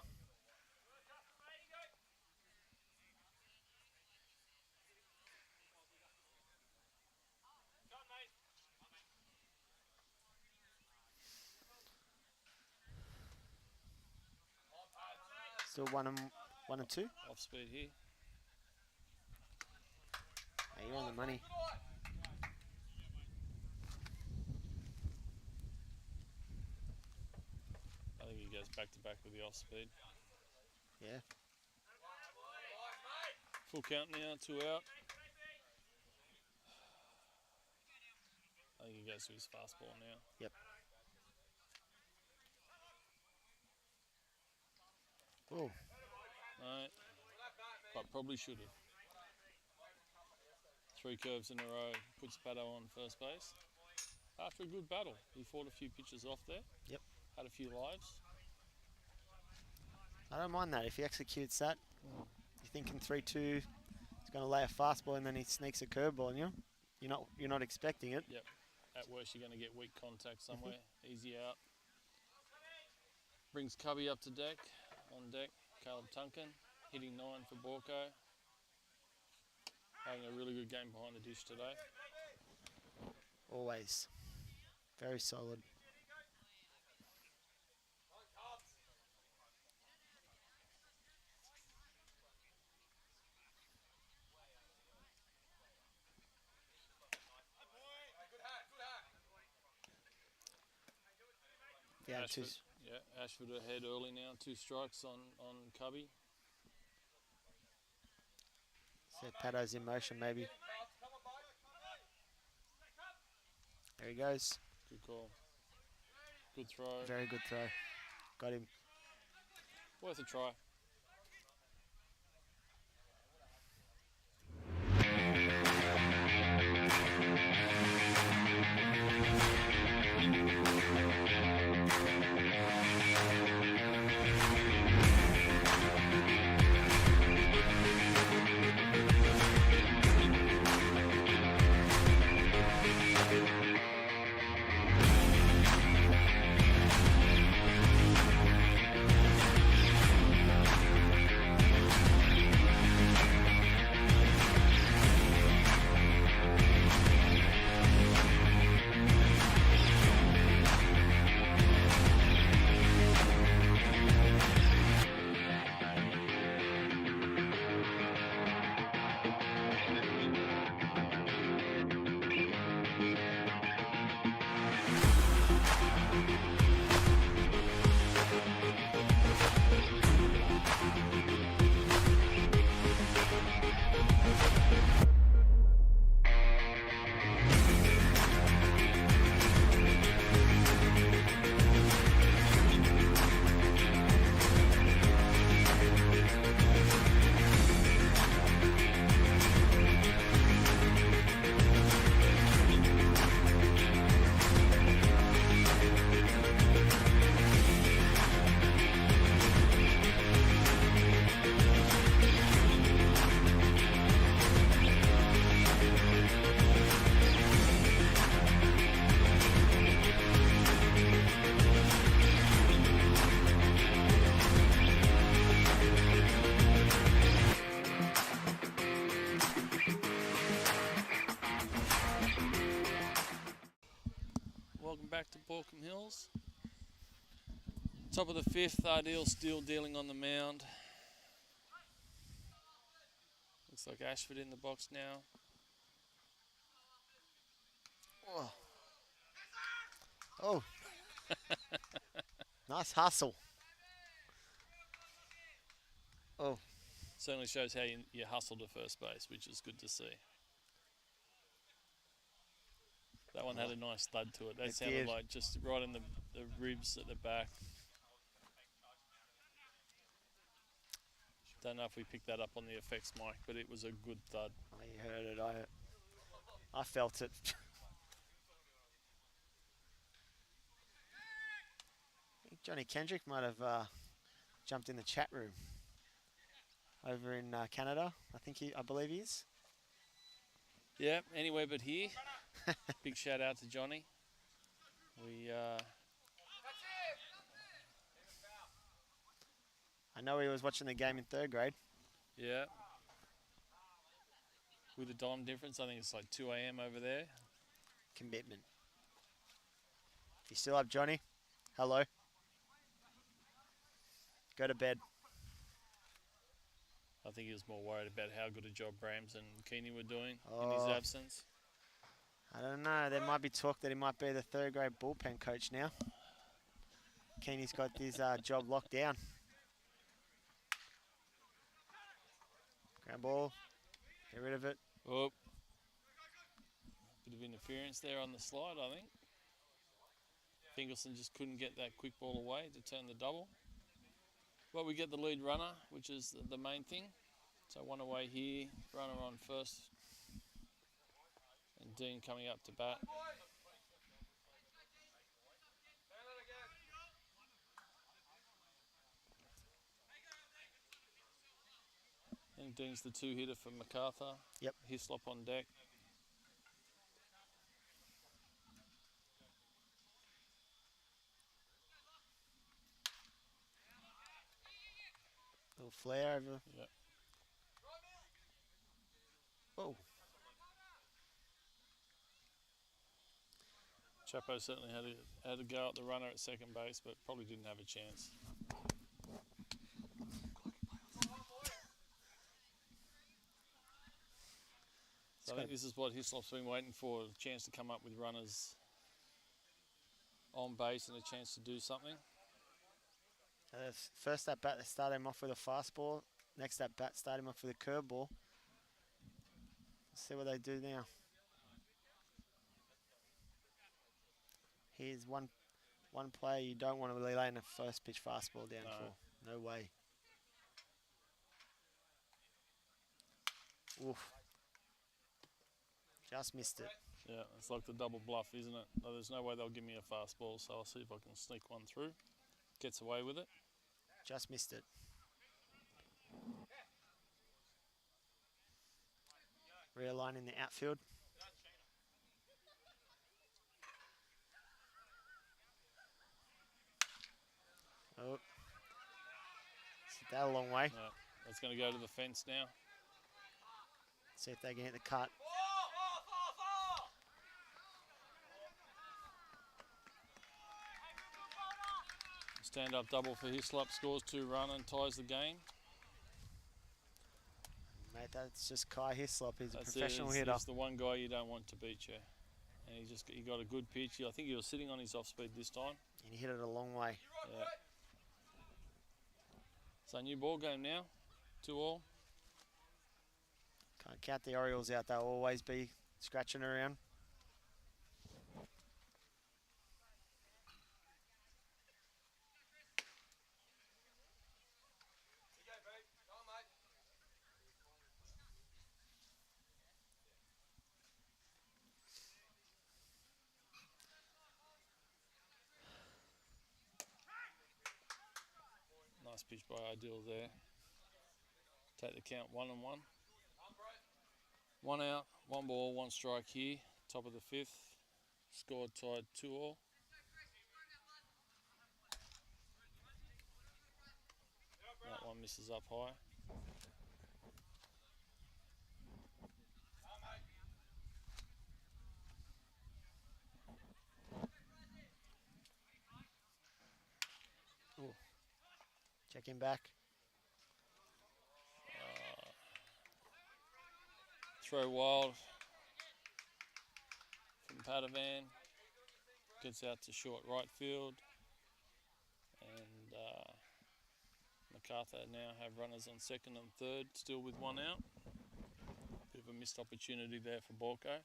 S2: Still 1-2.
S1: Off speed here.
S2: Hey, you're on the money.
S1: I think he goes back to back with the off speed.
S2: Yeah.
S1: Full count now, 2 out. I think he goes to his fastball now.
S2: Yep. Oh.
S1: No, but probably should have. 3 curves in a row, puts Pato on first base. After a good battle, he fought a few pitches off there.
S2: Yep.
S1: Had a few lives.
S2: I don't mind that if he executes that. You're thinking 3-2. He's going to lay a fastball and then he sneaks a curveball on you. You're not expecting it.
S1: Yep. At worst, you're going to get weak contact somewhere. Easy out. Brings Cubby up to deck. On deck, Caleb Tunkin hitting 9 for Baulkham. Having a really good game behind the dish today.
S2: Always. Very solid. Yeah,
S1: Ashford ahead early now. 2 strikes on Cubby.
S2: Set Pato's in motion, maybe. There he goes.
S1: Good call. Good throw.
S2: Very good throw. Got him.
S1: Worth a try. Welcome back to Baulkham Hills. Top of the 5th, Ardeel still dealing on the mound. Looks like Ashford in the box now.
S2: Oh. Nice hustle. Oh.
S1: Certainly shows how you hustle to first base, which is good to see. That one had a nice thud to it. That sounded like just right in the ribs at the back. Don't know if we picked that up on the effects mic, but it was a good thud.
S2: I heard it. I felt it. I think Johnny Kendrick might have jumped in the chat room over in Canada. I believe he is.
S1: Yeah, anywhere but here. Big shout out to Johnny. We
S2: I know he was watching the game in 3rd grade.
S1: Yeah. With the time difference, I think it's like 2 a.m. over there.
S2: Commitment. You still up, Johnny? Hello. Go to bed.
S1: I think he was more worried about how good a job Brams and Keeney were doing in
S2: Oh.
S1: his absence.
S2: I don't know. There might be talk that he might be the 3rd grade bullpen coach now. Keeney's got his job locked down. Ground ball. Get rid of it.
S1: Oh. Bit of interference there on the slide, I think. Fingelson just couldn't get that quick ball away to turn the double. But we get the lead runner, which is the main thing. So 1 away here, runner on first. And Dean coming up to bat. I think Dean's the 2-hitter for Macarthur.
S2: Yep.
S1: Hislop on deck.
S2: Little flare over.
S1: Yep.
S2: Oh.
S1: Chapo certainly had to go at the runner at second base, but probably didn't have a chance. So I think this is what Hislop's been waiting for, a chance to come up with runners on base and a chance to do something.
S2: First at bat, they start him off with a fastball. Next at bat, start him off with a curveball. Let's see what they do now. Here's one player you don't want to really lay in a first pitch fastball down for. No way. Oof. Just missed it.
S1: Yeah, it's like the double bluff, isn't it? No, there's no way they'll give me a fastball, so I'll see if I can sneak one through. Gets away with it.
S2: Just missed it. Realigning the outfield. Oh. Hit that a long way.
S1: Yeah, that's going to go to the fence now.
S2: See if they can hit the cut.
S1: Stand-up double for Hislop, scores 2 runs and ties the game.
S2: Mate, that's just Kai Hislop. He's a
S1: That's
S2: professional
S1: it.
S2: hitter.
S1: He's the one guy you don't want to beat you. And he got a good pitch. I think he was sitting on his off-speed this time.
S2: And he hit it a long way.
S1: Yeah. So new ball game now, 2-all.
S2: Can't count the Orioles out. They'll always be scratching around.
S1: Nice pitch by Ideal there. Take the count 1-1. 1 out, 1 ball, 1 strike here. Top of the 5th. Scored tied 2-all. That one misses up high.
S2: Ooh. Check him back.
S1: Throw wild from Padovan. Gets out to short right field. And Macarthur now have runners on second and third, still with 1 out. Bit of a missed opportunity there for Baulkham.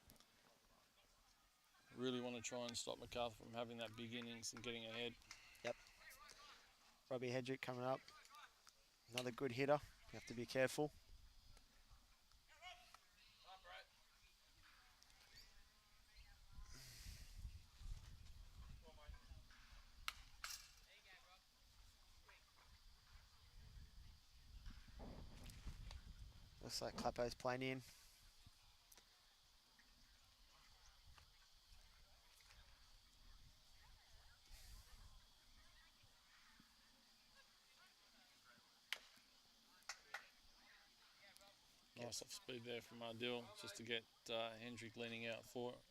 S1: Really want to try and stop Macarthur from having that big innings and getting ahead.
S2: Yep. Robbie Hedrick coming up. Another good hitter. You have to be careful. Looks like Clapo's playing in.
S1: Nice off speed there from Ardil, just to get Hendrick leaning out for it.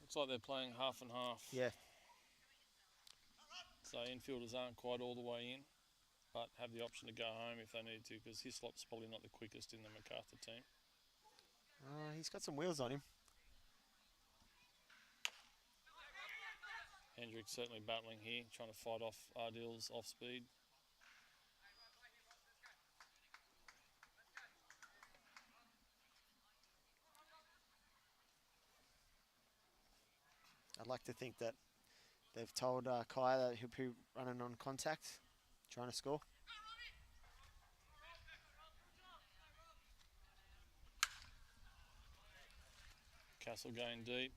S1: Looks like they're playing half and half.
S2: Yeah.
S1: So infielders aren't quite all the way in, but have the option to go home if they need to, because Hislop's probably not the quickest in the Macarthur team.
S2: He's got some wheels on him.
S1: Hendrick certainly battling here, trying to fight off Ardil's off speed.
S2: I'd like to think that they've told Kai that he'll be running on contact, trying to score.
S1: Castle going deep,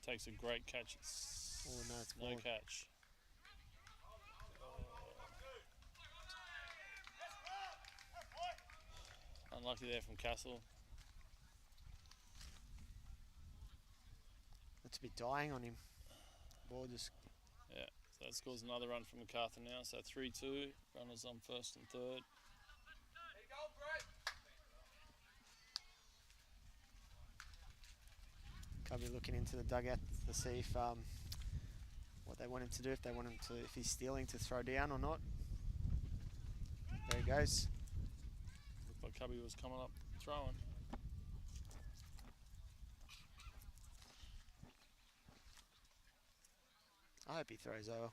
S1: takes a great catch.
S2: Oh, no, it's
S1: no
S2: ball.
S1: catch. Unlucky there from Castle.
S2: That's a bit dying on him. Ball just...
S1: Yeah, so that scores another run from Macarthur now. So 3-2, runners on first and third.
S2: Cubby looking into the dugout to see if what they want him to do, if he's stealing to throw down or not. There he goes.
S1: Looked like Cubby was coming up throwing.
S2: I hope he throws over.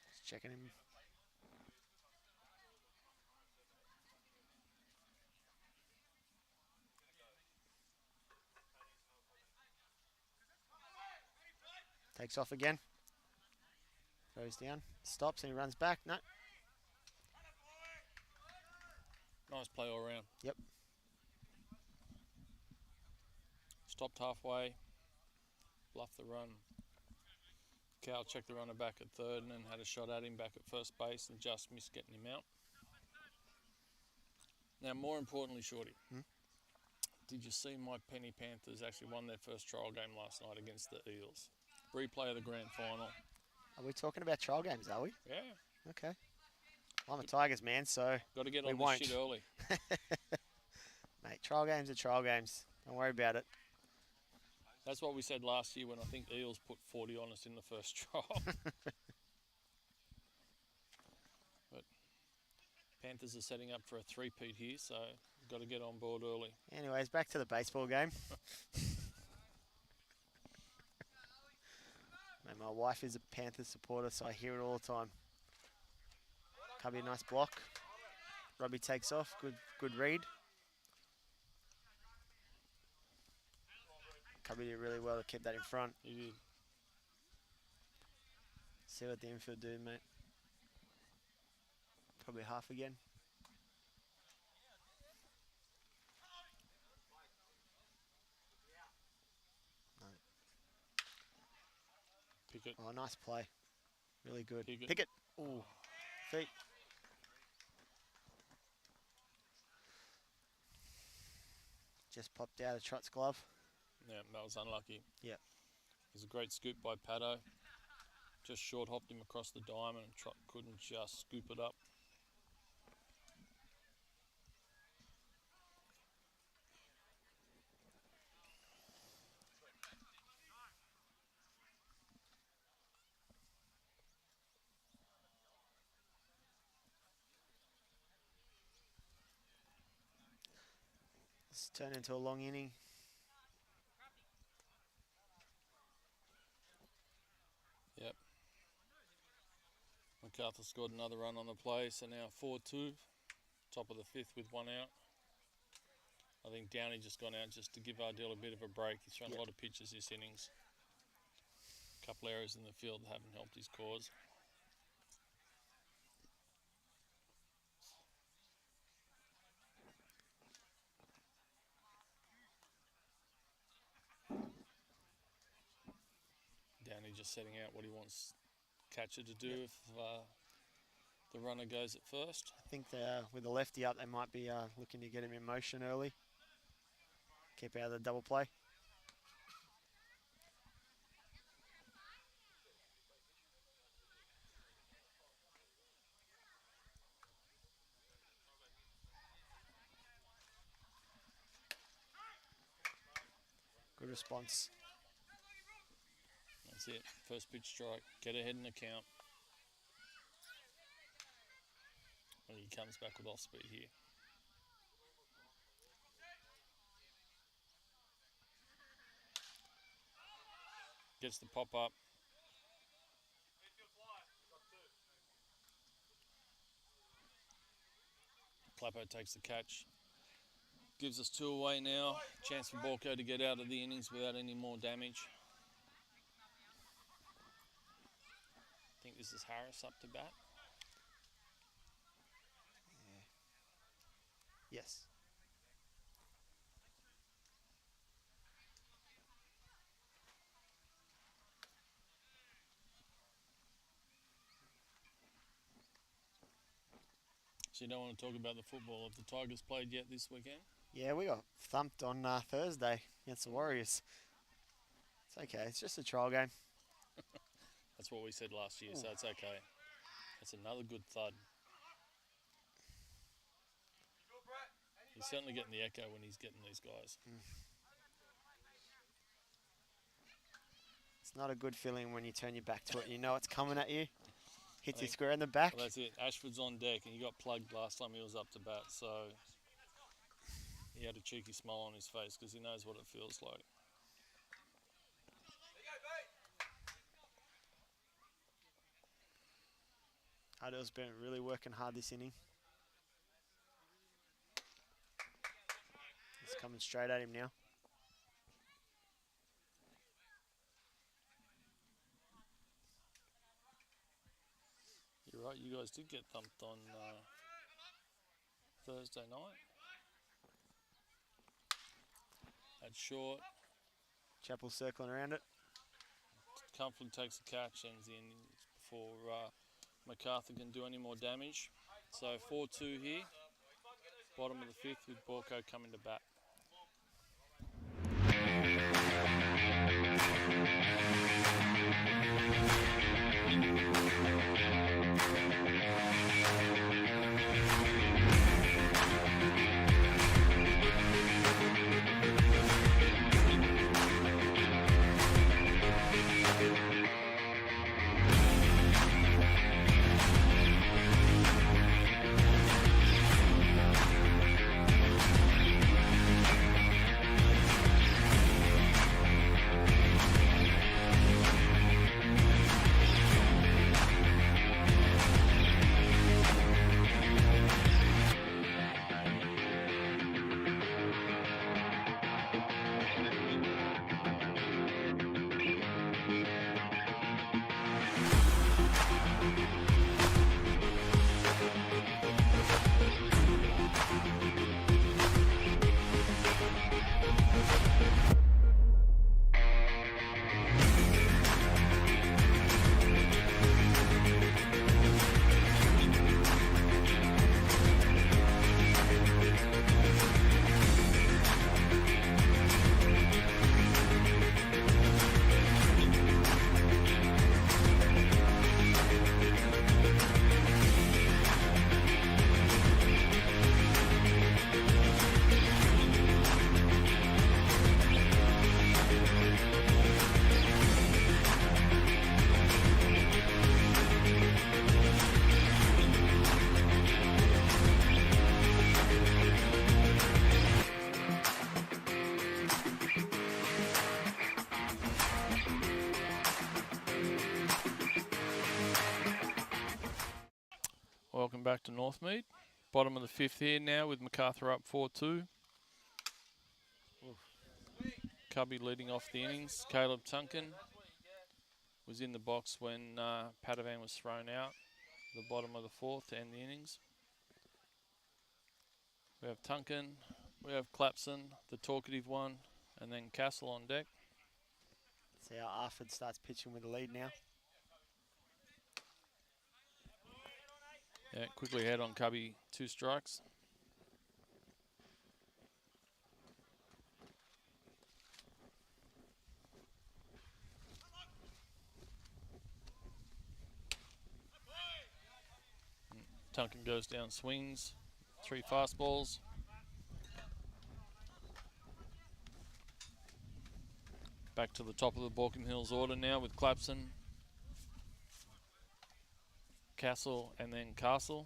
S2: Just checking him. Takes off again. Throws down. Stops and he runs back. No.
S1: Nice play all round.
S2: Yep.
S1: Stopped halfway. Bluffed the run. Cal checked the runner back at third and then had a shot at him back at first base and just missed getting him out. Now, more importantly, Shorty, did you see my Penny Panthers actually won their first trial game last night against the Eels? Replay of the grand final.
S2: Are we talking about trial games, are we?
S1: Yeah.
S2: Okay. I'm a Tigers man, so
S1: Got to get
S2: we
S1: on
S2: won't.
S1: this shit early.
S2: Mate, trial games are trial games. Don't worry about it.
S1: That's what we said last year when I think Eels put 40 on us in the first trial. But Panthers are setting up for a three-peat here, so got to get on board early.
S2: Anyways, back to the baseball game. Mate, my wife is a Panthers supporter, so I hear it all the time. Cubby, nice block. Robbie takes off. Good read. Cubby did really well to keep that in front.
S1: He did.
S2: See what the infield do, mate. Probably half again. No.
S1: Pickett.
S2: Oh, nice play. Really good.
S1: Pickett.
S2: Pickett. Ooh, feet. Just popped out of Trott's glove.
S1: Yeah, that was unlucky.
S2: Yeah.
S1: It was a great scoop by Paddo. Just short hopped him across the diamond and Trott couldn't just scoop it up.
S2: It's turned into a long inning.
S1: Yep. Macarthur scored another run on the play, so now 4-2. Top of the fifth with one out. I think Downey just gone out just to give Ardell a bit of a break. He's thrown a lot of pitches this innings. A couple errors in the field that haven't helped his cause. Downey just setting out what he wants catcher to do if the runner goes at first.
S2: I think with the lefty up, they might be looking to get him in motion early. Keep out of the double play. Good response.
S1: That's it. First pitch strike. Get ahead in the count. And he comes back with off speed here. Gets the pop up. Clappo takes the catch. Gives us 2 away now. Chance for Baulkham to get out of the innings without any more damage. I think this is Harris up to bat.
S2: Yes.
S1: So you don't want to talk about the football. Have the Tigers played yet this weekend?
S2: Yeah, we got thumped on Thursday against the Warriors. It's okay. It's just a trial game.
S1: That's what we said last year, so it's okay. That's another good thud. He's certainly getting the echo when he's getting these guys.
S2: It's not a good feeling when you turn your back to it. You know it's coming at you. Hits you square in the back.
S1: Well, that's it. Ashford's on deck, and he got plugged last time he was up to bat, so he had a cheeky smile on his face because he knows what it feels like.
S2: Adele's been really working hard this inning. It's coming straight at him now.
S1: You're right, you guys did get thumped on Thursday night. That's short.
S2: Chappell circling around it.
S1: Comfortably takes the catch, ends the innings before Macarthur can do any more damage. So 4-2 here. Bottom of the 5th with Baulkham coming to bat. Welcome back to Northmead. Bottom of the 5th here now with Macarthur up 4-2. Cubby leading off the innings. Caleb Tunkin was in the box when Padovan was thrown out. The bottom of the 4th to end the innings. We have Tunkin, we have Clapson, the talkative one, and then Castle on deck.
S2: See how Arford starts pitching with the lead now.
S1: Yeah, quickly ahead on Cubby, 2 strikes. Tunkin goes down, swings. 3 fastballs. Back to the top of the Baulkham Hills order now with Clapson, Castle, and then Castle.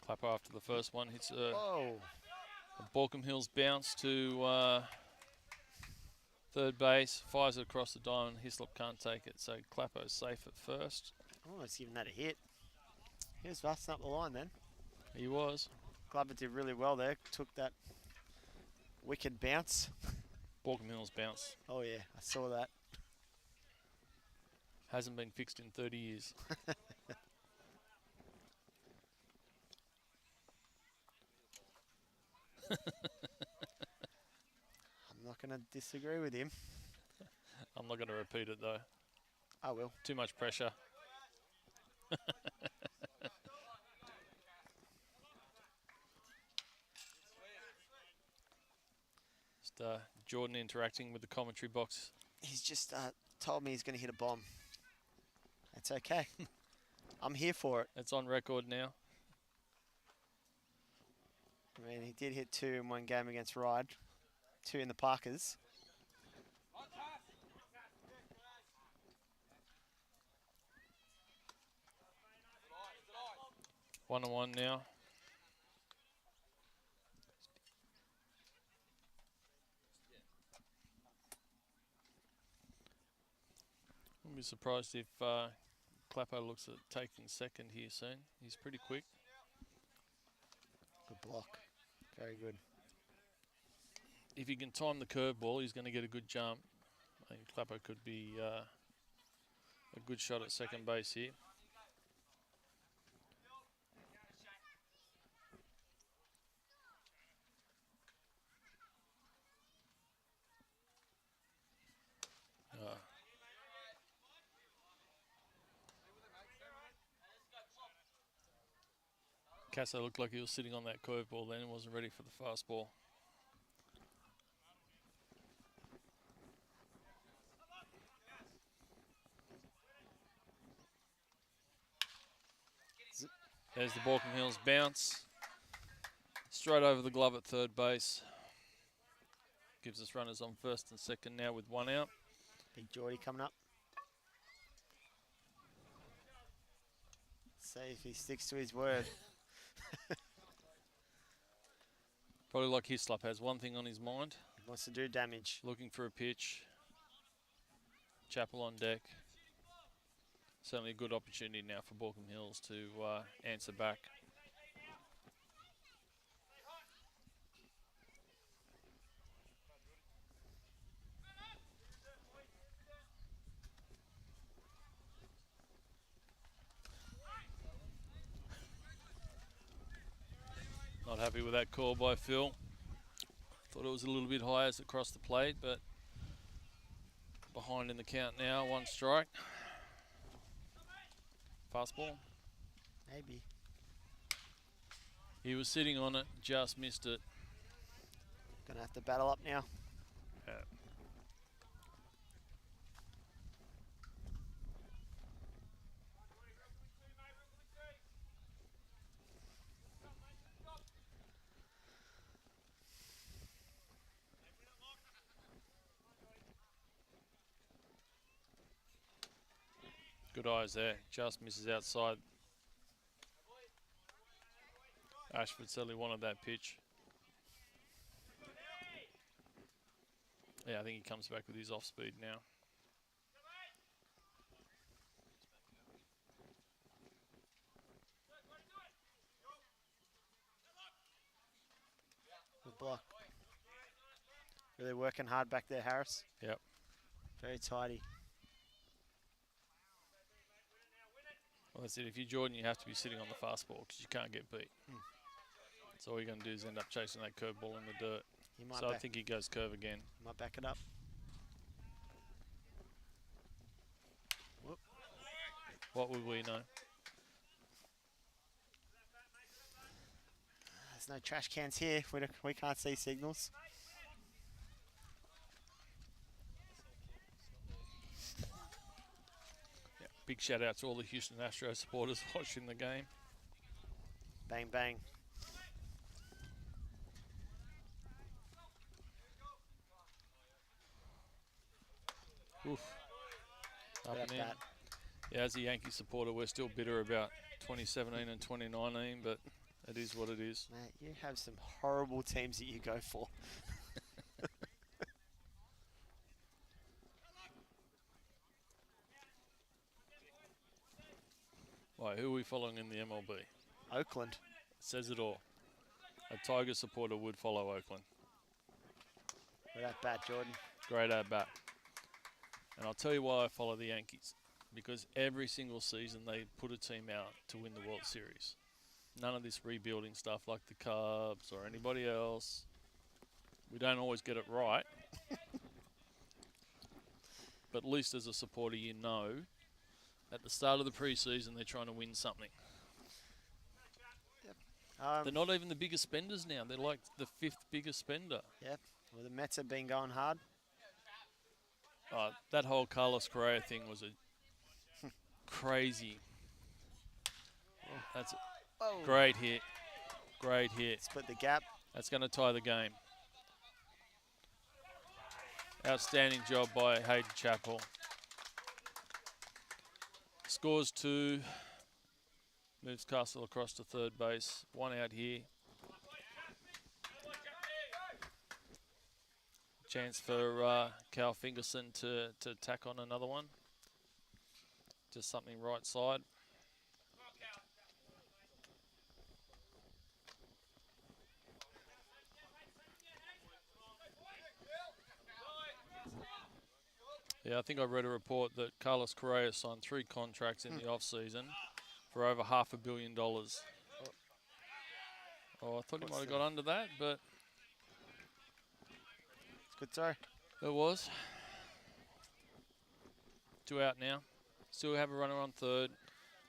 S1: Clapper after the first one hits a Baulkham Hills bounce to third base, fires it across the diamond. Hislop can't take it, so Clapper's safe at first.
S2: Almost giving that a hit. He was busting up the line then.
S1: He was.
S2: Glover did really well there. Took that wicked bounce.
S1: Baulkham Hills bounce.
S2: Oh yeah, I saw that.
S1: Hasn't been fixed in 30 years.
S2: I'm not going to disagree with him.
S1: I'm not going to repeat it though.
S2: I will.
S1: Too much pressure. Just Jordan interacting with the commentary box.
S2: He's just told me he's going to hit a bomb. That's okay. I'm here for it.
S1: It's on record now.
S2: I mean, he did hit 2 in one game against Ryde. 2 in the Parkers.
S1: 1-1 now. Wouldn't be surprised if Clapper looks at taking second here soon. He's pretty quick.
S2: Good block. Very good.
S1: If he can time the curveball, he's going to get a good jump. I think Clapper could be a good shot at second base here. Casso looked like he was sitting on that curveball then and wasn't ready for the fastball. There's the Baulkham Hills bounce. Straight over the glove at third base. Gives us runners on first and second now with 1 out.
S2: Big Geordie coming up. See if he sticks to his word.
S1: Probably like Hislop has one thing on his mind.
S2: He wants to do damage.
S1: Looking for a pitch. Chappell on deck. Certainly a good opportunity now for Baulkham Hills to answer back. Not happy with that call by Phil. Thought it was a little bit high as it crossed the plate, but behind in the count now, 1 strike. Fastball.
S2: Maybe.
S1: He was sitting on it, just missed it.
S2: Gonna have to battle up now.
S1: Yeah. Good eyes there, just misses outside. Ashford certainly wanted that pitch. Yeah, I think he comes back with his off speed now.
S2: Good block. Really working hard back there, Harris.
S1: Yep.
S2: Very tidy.
S1: Well, that's it. If you're Jordan, you have to be sitting on the fastball because you can't get beat. So all you're going to do is end up chasing that curveball in the dirt. So I think he goes curve again.
S2: Might back it up. Whoop.
S1: What would we know?
S2: There's no trash cans here. We can't see signals.
S1: Yeah, big shout out to all the Houston Astros supporters watching the game.
S2: Bang, bang.
S1: Oof. Up
S2: About
S1: and in.
S2: that.
S1: Yeah, as a Yankee supporter, we're still bitter about 2017 and 2019, but it is what it is.
S2: Mate, you have some horrible teams that you go for.
S1: Right, who are we following in the MLB?
S2: Oakland.
S1: Says it all. A Tiger supporter would follow Oakland.
S2: With that bat, Jordan.
S1: Great at bat. And I'll tell you why I follow the Yankees. Because every single season they put a team out to win the World Series. None of this rebuilding stuff like the Cubs or anybody else. We don't always get it right. But at least as a supporter you know at the start of the preseason they're trying to win something. They're not even the biggest spenders now. They're like the 5th biggest spender.
S2: Yep. Well, the Mets have been going hard.
S1: That whole Carlos Correa thing was a crazy. That's a great hit. Great hit.
S2: Split the gap.
S1: That's going to tie the game. Outstanding job by Hayden Chappell. Scores 2. Moves Castle across to third base. 1 out here. Chance for Cal Fingerson to tack on another one. Just something right side. Yeah, I think I read a report that Carlos Correa signed 3 contracts in the off-season for over $500 million. Oh, I thought he might have got under that, but
S2: It's good throw.
S1: it was. 2 out now. Still have a runner on third.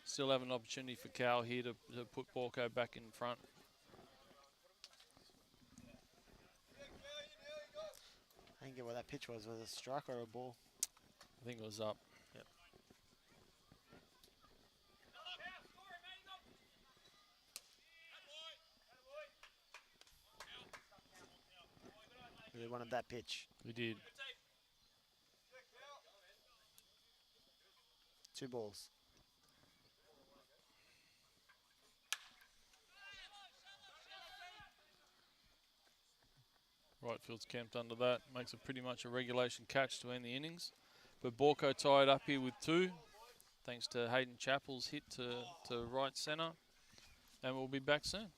S1: Still have an opportunity for Cal here to put Baulkham back in front.
S2: I didn't get what that pitch was. Was it a strike or a ball?
S1: I think it was up.
S2: Yep. Really wanted that pitch.
S1: We did.
S2: 2 balls.
S1: Right field's camped under that. Makes it pretty much a regulation catch to end the innings. But Baulkham tied up here with 2. Thanks to Hayden Chappell's hit to right centre. And we'll be back soon.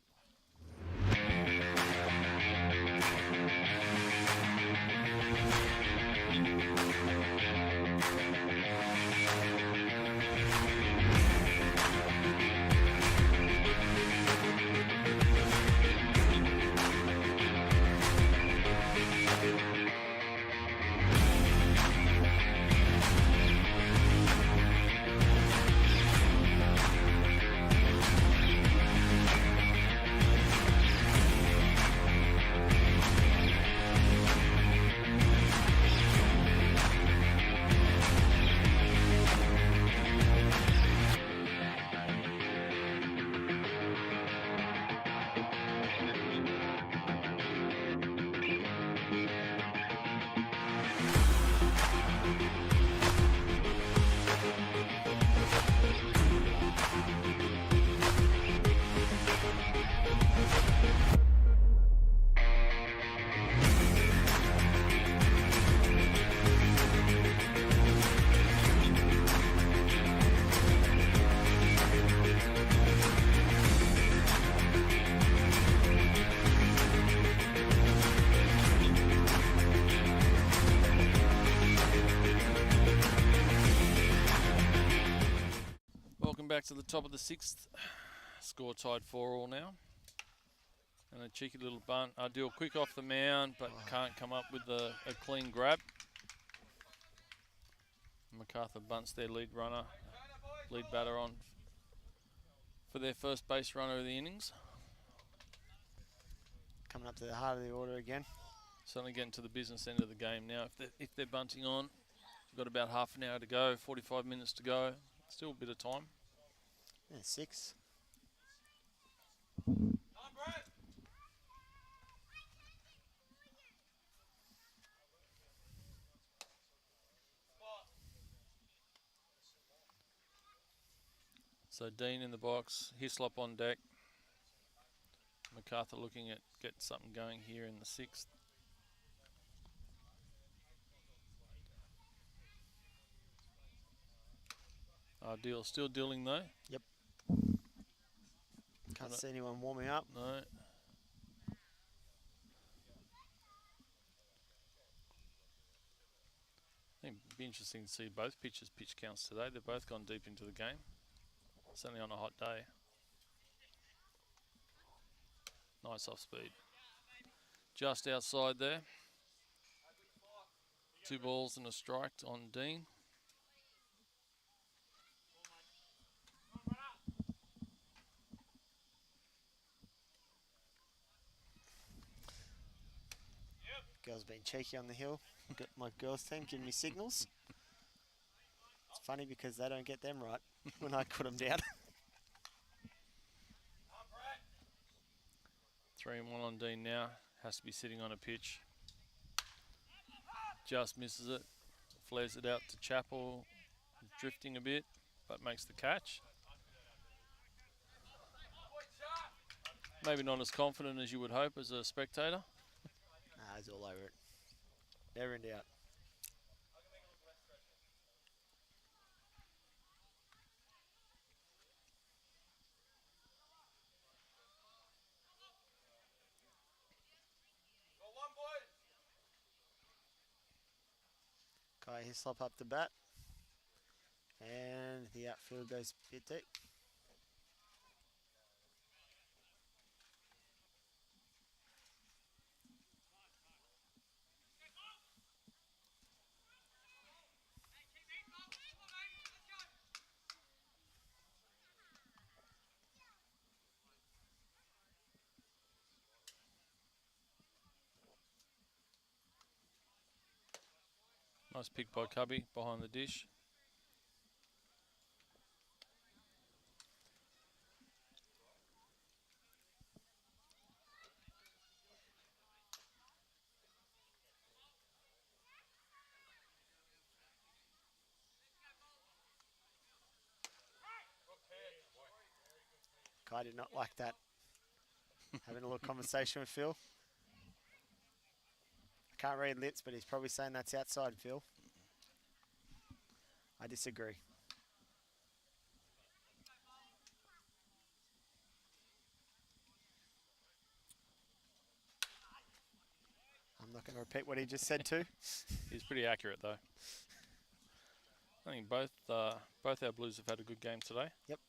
S1: Back to the top of the 6th. Score tied 4-4 now. And a cheeky little bunt. Ideal quick off the mound, but can't come up with a clean grab. Macarthur bunts their lead batter on for their first base runner of the innings.
S2: coming up to the heart of the order again.
S1: Certainly getting to the business end of the game now. If they're bunting on, we've got about half an hour to go, 45 minutes to go. Still a bit of time.
S2: Yeah, 6.
S1: So Dean in the box, Hislop on deck. Macarthur looking at getting something going here in the 6th. Deal still dealing though.
S2: Yep. Can't see anyone warming up.
S1: No. I think it'd be interesting to see both pitchers' pitch counts today. They've both gone deep into the game. Certainly on a hot day. Nice off speed. Just outside there. 2 balls and a strike on Dean.
S2: Girls being cheeky on the hill. Got my girls team giving me signals. It's funny because they don't get them right when I put them down.
S1: 3-1 on Dean now. Has to be sitting on a pitch. Just misses it. Flares it out to Chappell. Drifting a bit, but makes the catch. Maybe not as confident as you would hope as a spectator.
S2: Nah, he's all over it. Never in doubt. Kai Hislop up the bat. And the outfield goes a bit deep.
S1: Nice pick by Cubby behind the dish.
S2: Kai did not like that. Having a little conversation with Phil. I can't read lips, but he's probably saying that's outside, Phil. I disagree. I'm not going to repeat what he just said too.
S1: He's pretty accurate though. I think both our Blues have had a good game today.
S2: Yep.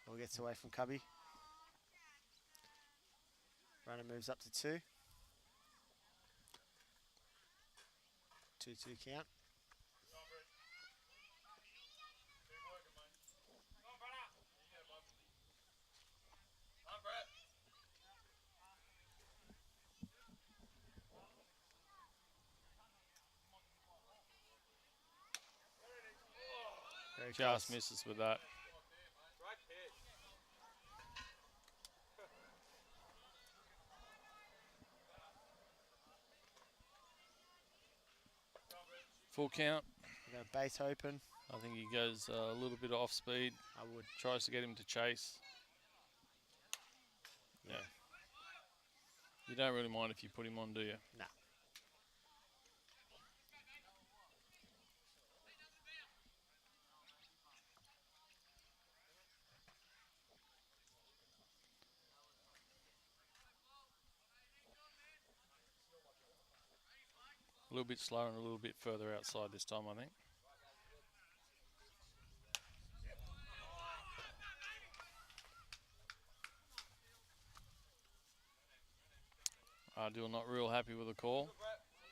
S2: Ball gets away from Cubby. Runner moves up to 2. 2-2 count. Very
S1: Just
S2: close.
S1: misses with that. Full count.
S2: We're going to base open.
S1: I think he goes a little bit off speed.
S2: I would.
S1: Tries to get him to chase. Yeah. You don't really mind if you put him on, do you?
S2: Nah.
S1: A little bit slower and a little bit further outside this time, I think. Ardil not real happy with the call.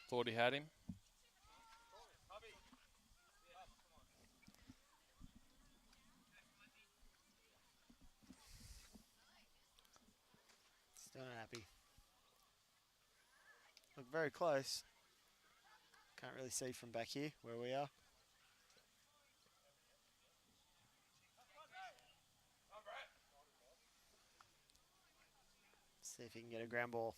S1: Thought he had him.
S2: Still not happy. Look very close. Can't really see from back here where we are. See if he can get a ground ball.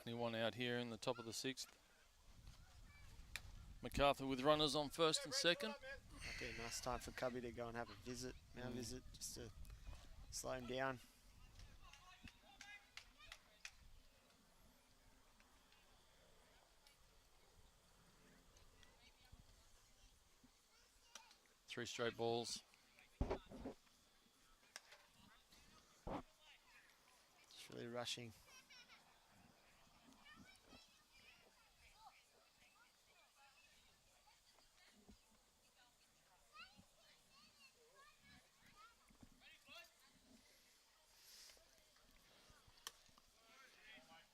S1: Only one out here in the top of the 6th. Macarthur with runners on first and second.
S2: Might be a nice time for Cubby to go and have a visit, visit, just to slow him down.
S1: Three straight balls.
S2: It's really rushing.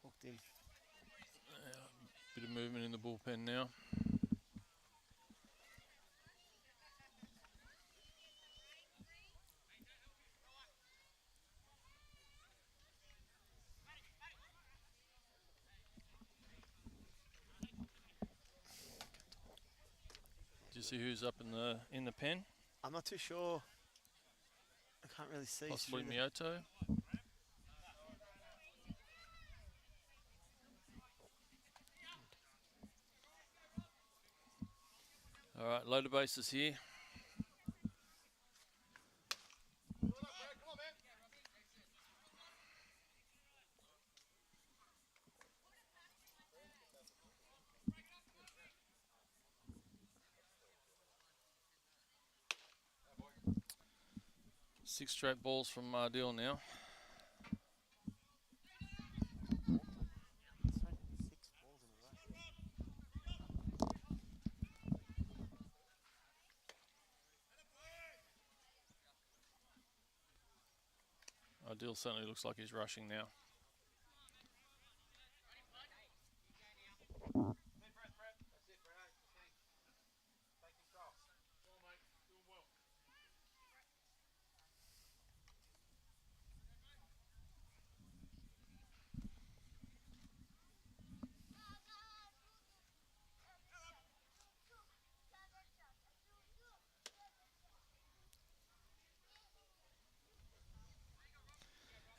S2: Hooked him.
S1: Bit of movement in the bullpen now. Do you see who's up in the pen?
S2: I'm not too sure. I can't really see.
S1: Possibly
S2: through the-
S1: Miyoto. All right, loaded bases here. Six straight balls from Ardil now. Ardil certainly looks like he's rushing now.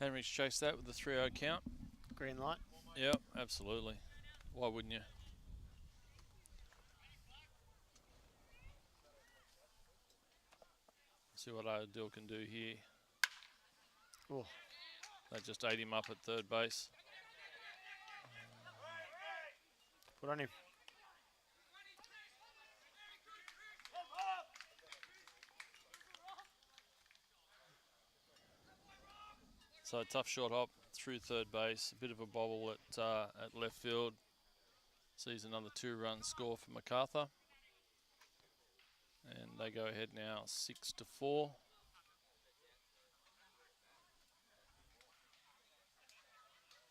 S1: Henry's chased that with the 3-0 count.
S2: Green light.
S1: Yep, absolutely. Why wouldn't you? See what Ardil can do here.
S2: Oh,
S1: They just ate him up at third base.
S2: put on him.
S1: So a tough short hop through third base. A bit of a bobble at left field. Sees another 2-run score for Macarthur. And they go ahead now 6-4.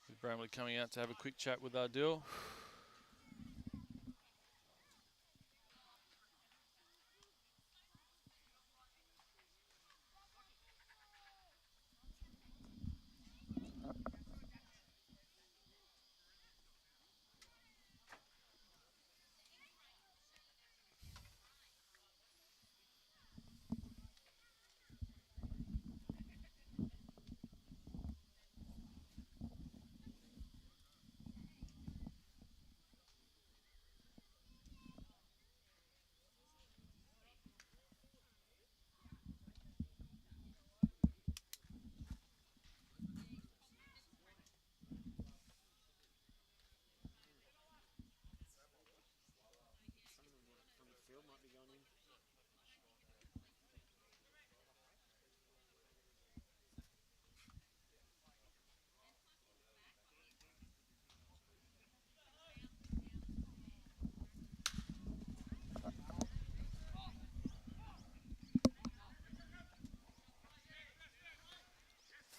S1: With Bramley coming out to have a quick chat with Ardil.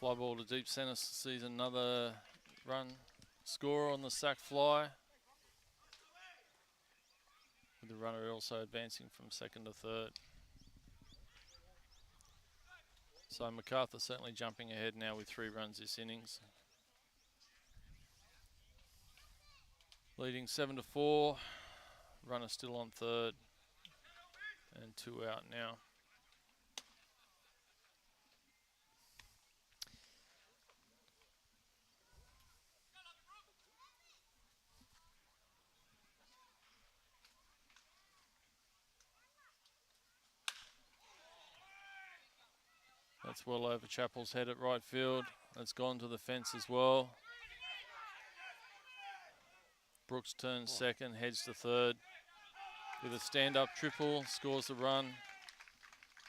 S1: Fly ball to deep centre sees another run scorer on the sack fly. With the runner also advancing from second to third. So Macarthur certainly jumping ahead now with 3 runs this innings. Leading 7-4. Runner still on third. And 2 out now. That's well over Chappell's head at right field. That's gone to the fence as well. Brooks turns second, heads to third. With a stand-up triple, scores the run.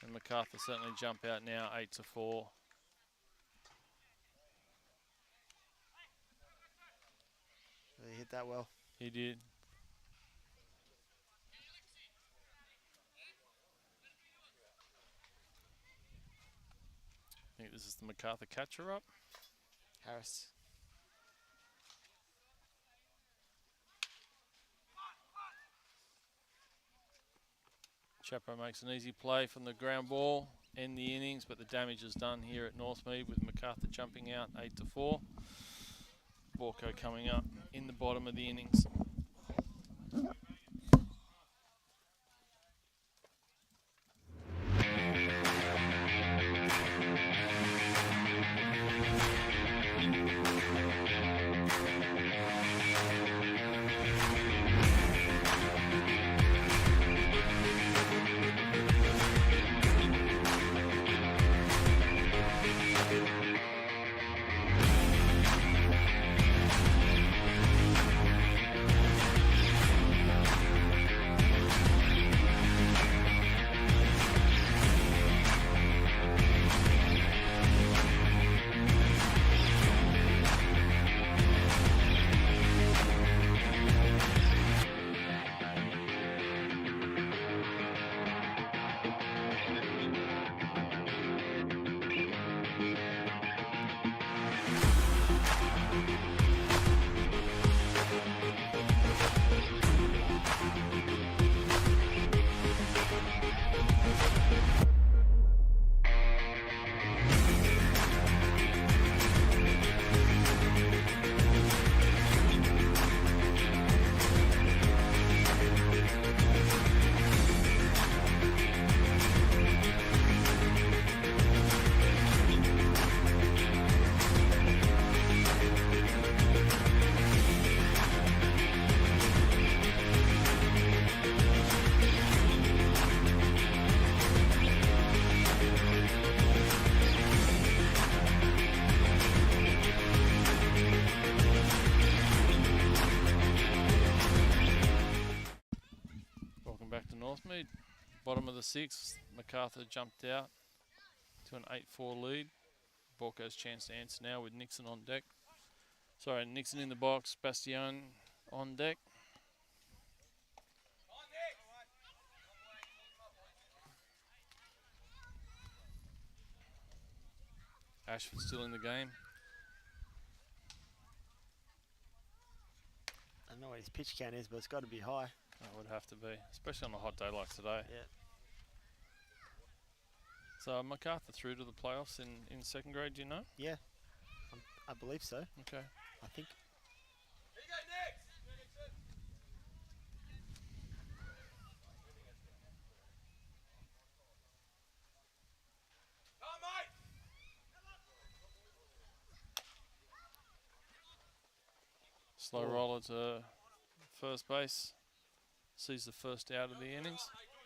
S1: And Macarthur certainly jump out now, 8-4.
S2: He hit that well.
S1: He did. I think this is the Macarthur catcher up.
S2: Harris.
S1: Chapo makes an easy play from the ground ball, end the innings, but the damage is done here at Northmead with Macarthur jumping out 8-4. Baulkham coming up in the bottom of the innings. Northmead, bottom of the 6th. Macarthur jumped out to an 8-4 lead. Baulkham's chance to answer now with Nixon on deck. Sorry, Nixon in the box, Bastion on deck. Ashford still in the game.
S2: I don't know what his pitch count is, but it's got to be high.
S1: It would have to be, especially on a hot day like today.
S2: Yeah.
S1: So Macarthur through to the playoffs in second grade, do you know?
S2: Yeah, I believe so.
S1: Okay.
S2: I think.
S3: Here you go, next! Come on, mate!
S1: Slow roller to first base. Sees the first out of the innings.
S3: Do a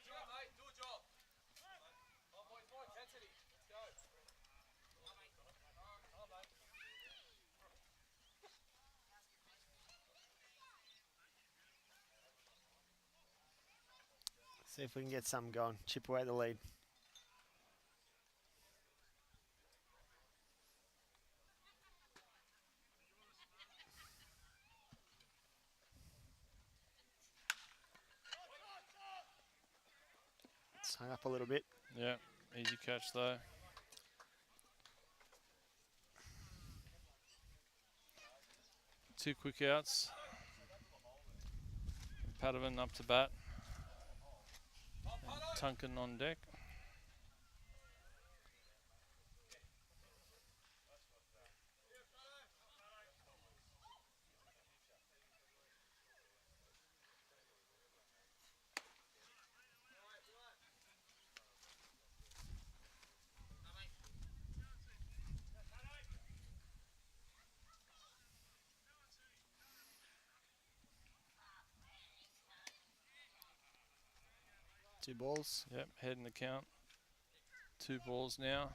S3: job, mate. Do a job. Come on, boys. More intensity. Let's go. Come on, mate.
S2: See if we can get something going. Chip away the lead. It's hung up a little bit.
S1: Yeah, easy catch though. 2 quick outs. Padovan up to bat. And Tunkin on deck.
S2: Two balls.
S1: Yep, head in the count. 2 balls now.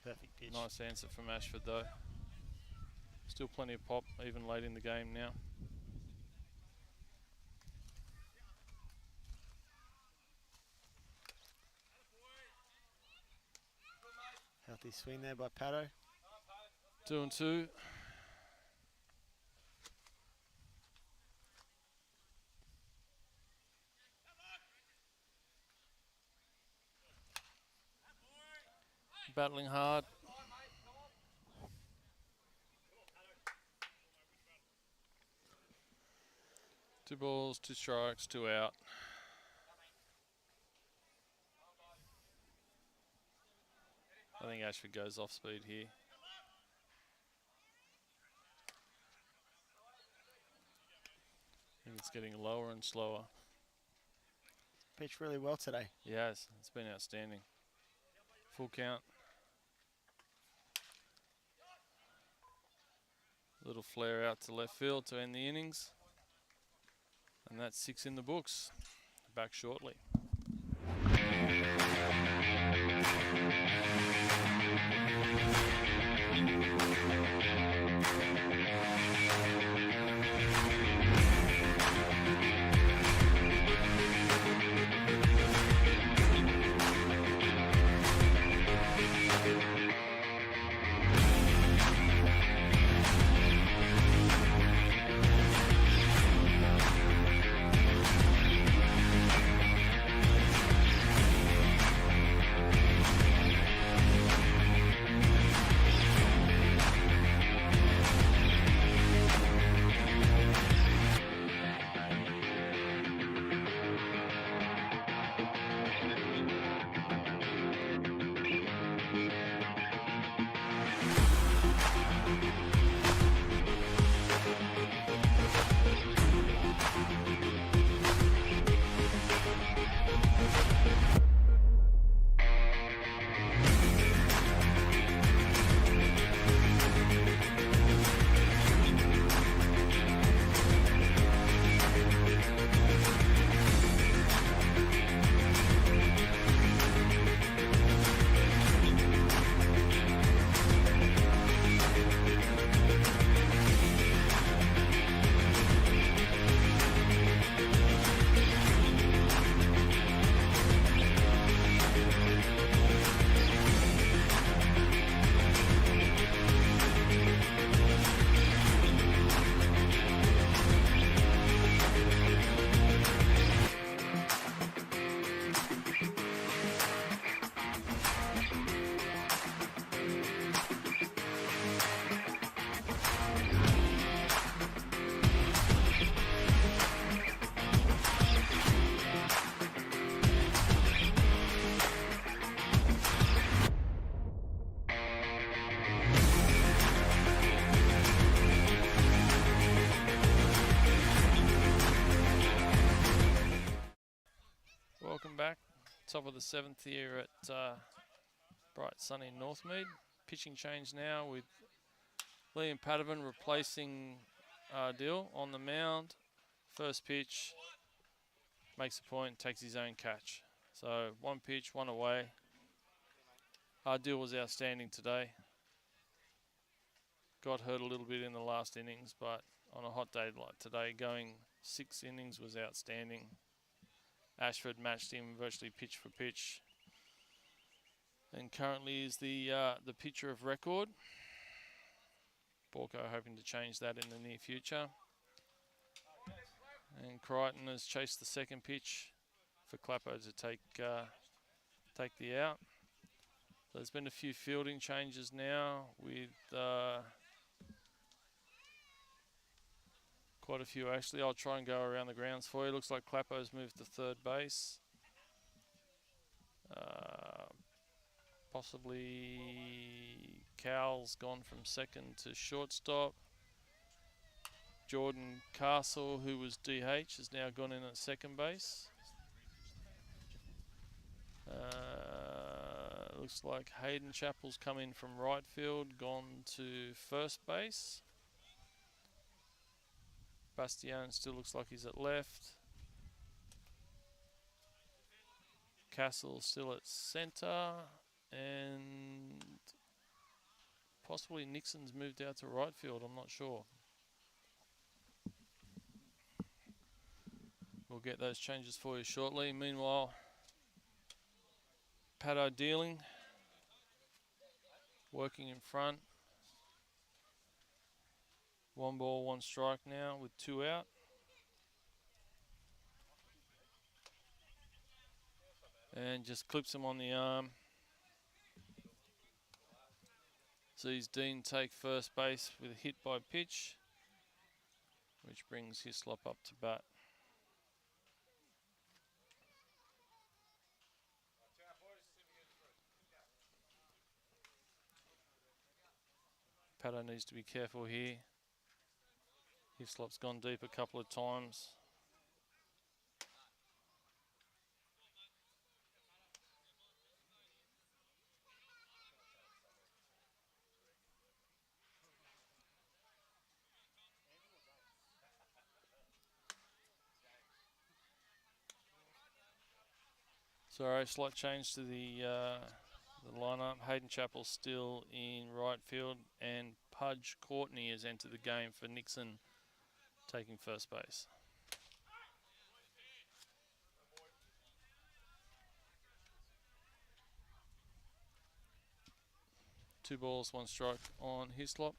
S2: Perfect pitch.
S1: Nice answer from Ashford though. Still plenty of pop even late in the game now.
S2: Healthy swing there by Pato.
S1: 2 and 2. Battling hard. Two balls, 2 strikes, 2 out. I think Ashford goes off speed here. I think it's getting lower and slower.
S2: Pitched really well today.
S1: Yes, it's been outstanding. Full count. Little flare out to left field to end the innings. And that's 6 in the books. Back shortly. Welcome back. Top of the 7th here at bright sunny Northmead. Pitching change now with Liam Padovan replacing Dill on the mound. First pitch, makes a point, takes his own catch. So 1 pitch, 1 away. Dill was outstanding today. Got hurt a little bit in the last innings, but on a hot day like today, going 6 innings was outstanding. Ashford matched him virtually pitch for pitch, and currently is the pitcher of record. Baulkham hoping to change that in the near future. And Crichton has chased the second pitch for Clappo to take the out. So there's been a few fielding changes now with quite a few actually. I'll try and go around the grounds for you. Looks like Clappo's moved to third base. Possibly Cowell's gone from second to shortstop. Jordan Castle, who was DH, has now gone in at second base. Looks like Hayden Chappell's come in from right field, gone to first base. Bastian still looks like he's at left. Castle still at centre, and possibly Nixon's moved out to right field, I'm not sure. We'll get those changes for you shortly. Meanwhile, Paddo dealing, working in front. 1 ball, 1 strike now with 2 out. And just clips him on the arm. Sees Dean take first base with a hit by pitch, which brings Hislop up to bat. Paddo needs to be careful here. Hislop's gone deep a couple of times. Sorry, slight change to the lineup. Hayden Chappell still in right field, and Pudge Courtney has entered the game for Nixon, taking first base. Two balls, 1 strike on Hislop.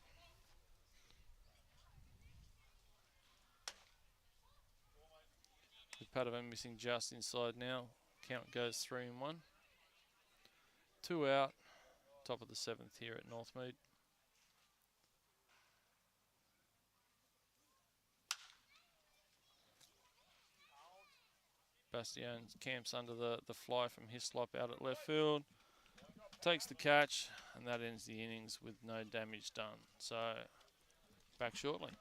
S1: With Paddo missing just inside now. Count goes 3-1. 2 out, top of the 7th here at Northmead. Bastian camps under the fly from Hislop out at left field. Takes the catch, and that ends the innings with no damage done. So, back shortly.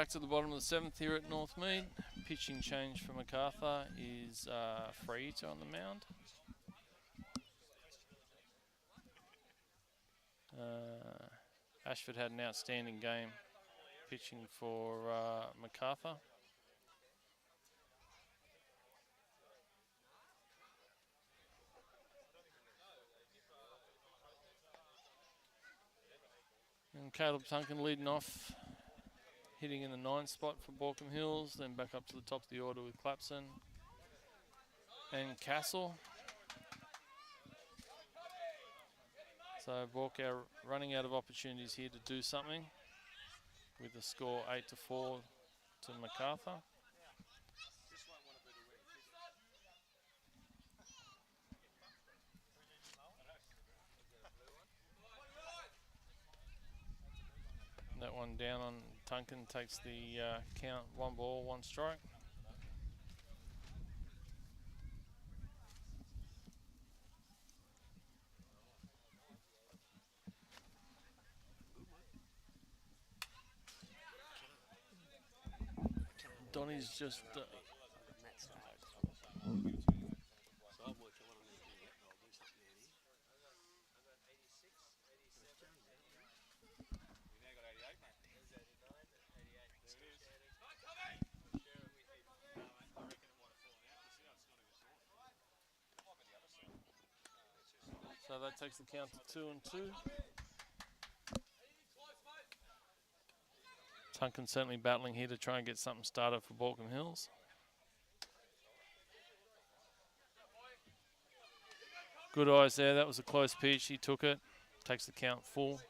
S1: back to the bottom of the 7th here at Northmead. Pitching change for Macarthur is Freita on the mound. Ashford had an outstanding game pitching for Macarthur. And Caleb Tunkin leading off, hitting in the 9th spot for Baulkham Hills, then back up to the top of the order with Clapson and Castle. So Baulkham running out of opportunities here to do something with the score 8-4 to Macarthur. That one down on Tunkin takes the count, 1 ball, 1 strike. Donnie's just so that takes the count to 2-2. Tunkin certainly battling here to try and get something started for Baulkham Hills. Good eyes there. That was a close pitch. He took it. Takes the count full.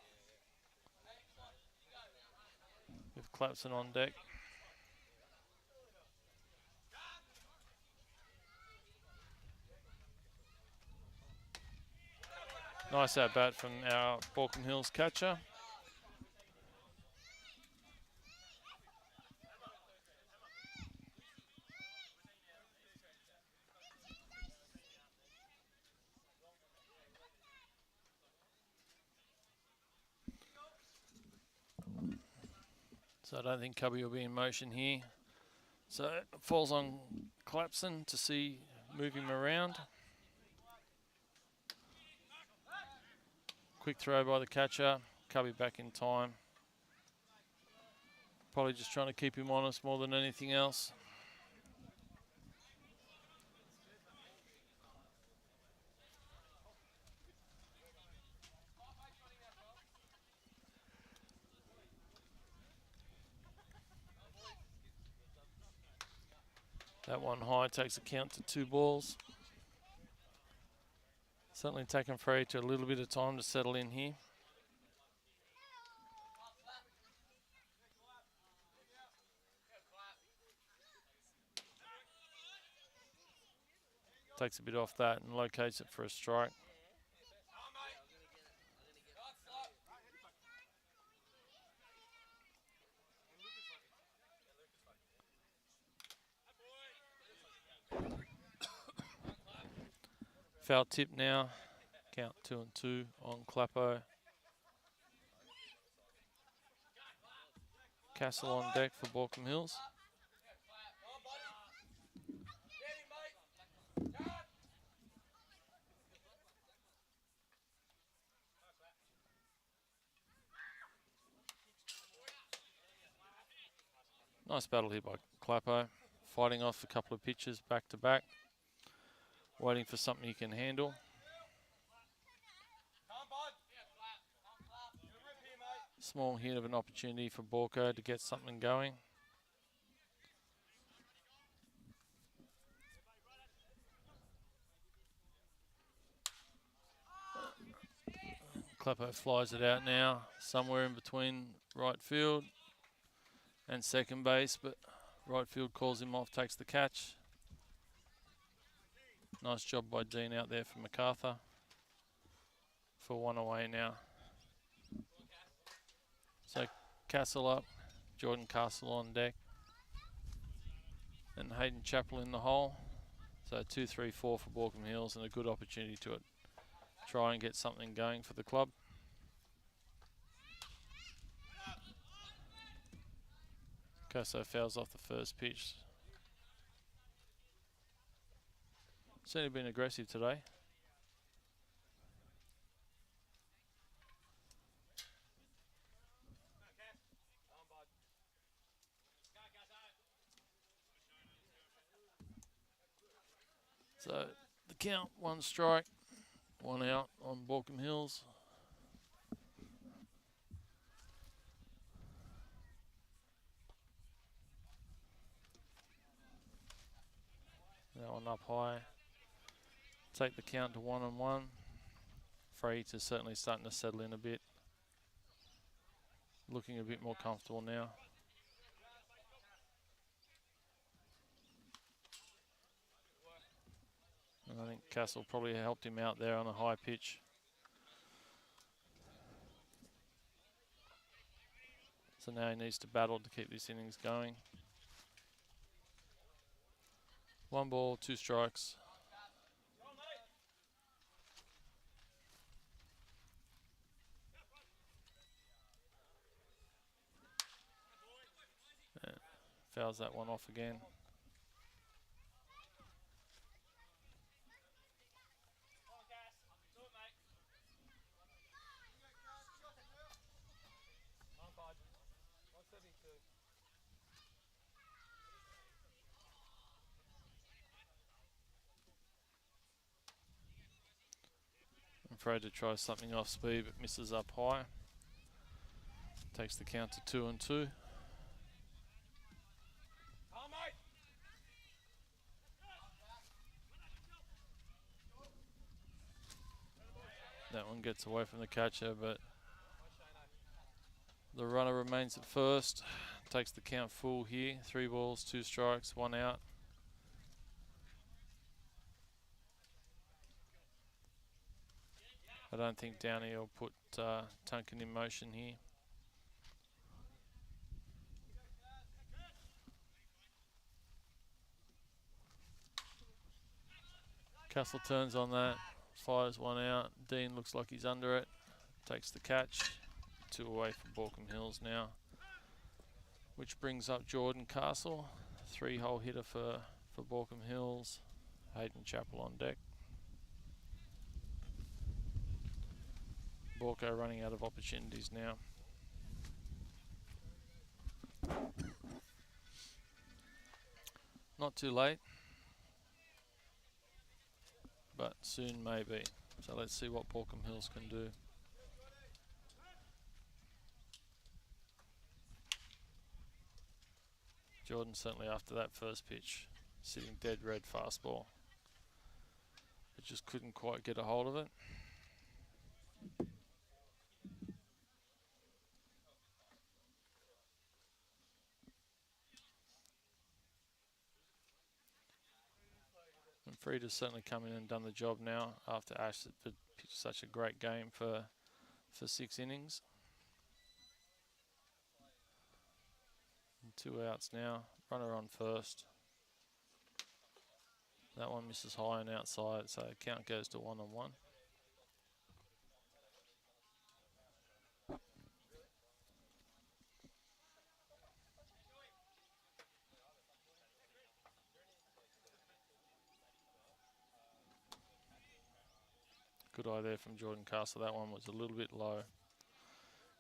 S1: With Clapson on deck. Nice at bat from our Baulkham Hills catcher. So I don't think Cubby will be in motion here. So it falls on Clapson to see, move him around. Quick throw by the catcher. Cubby back in time. Probably just trying to keep him honest more than anything else. That one high takes the count to 2 balls. Certainly taking Freita a little bit of time to settle in here. Takes a bit off that and locates it for a strike. Foul tip now. Count 2-2 on Clappo. Castle on deck for Baulkham Hills. Nice battle here by Clappo. Fighting off a couple of pitches back to back. Waiting for something he can handle. Small hint of an opportunity for Borko to get something going. Clappo flies it out now, somewhere in between right field and second base, but right field calls him off, takes the catch. Nice job by Dean out there for Macarthur. For 1 away now. So Castle up, Jordan Castle on deck, and Hayden Chappell in the hole. So 2-3-4 for Baulkham Hills, and a good opportunity to try and get something going for the club. Casso fouls off the first pitch. Certainly been aggressive today. So the count, 1 strike, 1 out on Baulkham Hills. That one up high. Take the count to 1-1. Freight is certainly starting to settle in a bit. Looking a bit more comfortable now. And I think Castle probably helped him out there on a high pitch. So now he needs to battle to keep this innings going. 1 ball, 2 strikes. And fouls that one off again. I'm afraid to try something off speed, but misses up high. Takes the count to 2-2. That one gets away from the catcher, but the runner remains at first. Takes the count full here. 3 balls, 2 strikes, 1 out. I don't think Downey will put Tunkin in motion here. Castle turns on that, fires 1 out. Dean looks like he's under it. Takes the catch. 2 away from Baulkham Hills now. Which brings up Jordan Castle. 3-hole hitter for Baulkham Hills. Hayden Chappell on deck. Borco running out of opportunities now. Not too late, but soon maybe. So let's see what Baulkham Hills can do. Jordan certainly after that first pitch, sitting dead red fastball. But just couldn't quite get a hold of it. And Frieda's certainly come in and done the job now after Ash had pitched such a great game for 6 innings. And 2 outs now. Runner on first. That one misses high and outside, so count goes to 1-1. Good eye there from Jordan Castle. That one was a little bit low.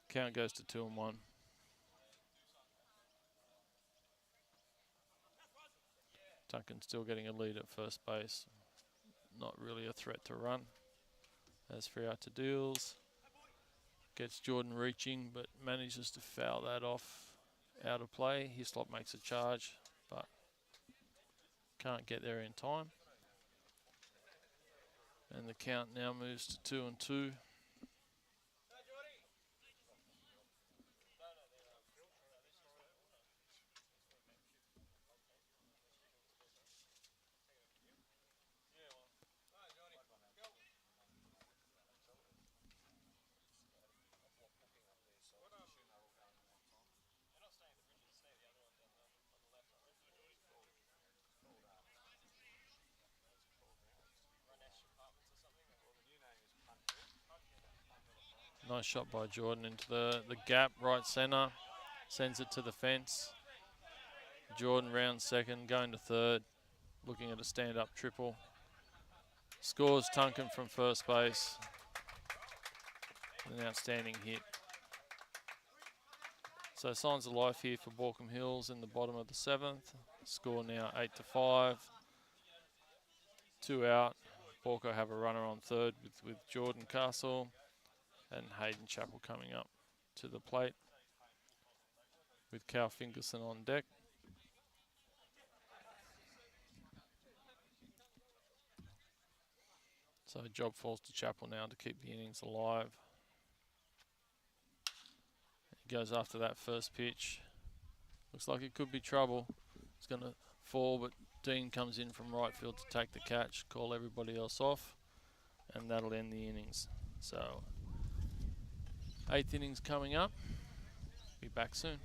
S1: Count goes to 2-1. Duncan still getting a lead at first base. Not really a threat to run. As Friata deals. Gets Jordan reaching, but manages to foul that off out of play. Hislop makes a charge, but can't get there in time. And the count now moves to 2-2. Nice shot by Jordan into the gap, right centre. Sends it to the fence. Jordan round second, going to third, looking at a stand-up triple. Scores Tunkin from first base. An outstanding hit. So signs of life here for Baulkham Hills in the bottom of the 7th. Score now 8-5. 2 out. Baulkham have a runner on third with Jordan Castle and Hayden Chappell coming up to the plate with Cal Fingerson on deck. So job falls to Chappell now to keep the innings alive. He goes after that first pitch. Looks like it could be trouble. It's going to fall, but Dean comes in from right field to take the catch, call everybody else off, and that'll end the innings. So 8th innings coming up. Be back soon.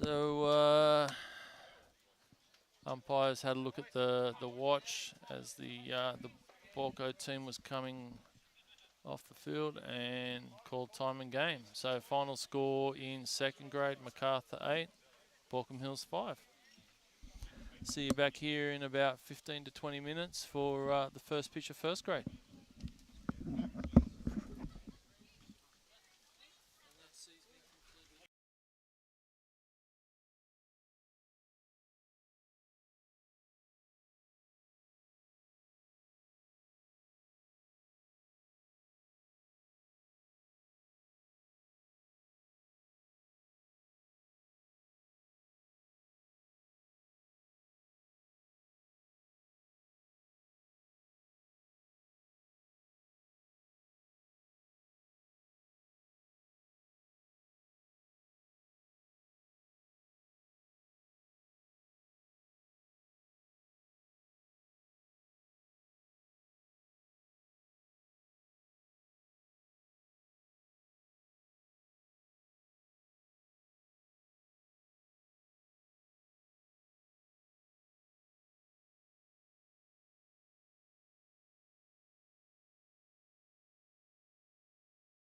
S1: So umpires had a look at the watch as the Baulkham team was coming off the field and called time and game. So final score in second grade, Macarthur 8, Baulkham Hills 5. See you back here in about 15 to 20 minutes for the first pitch of first grade.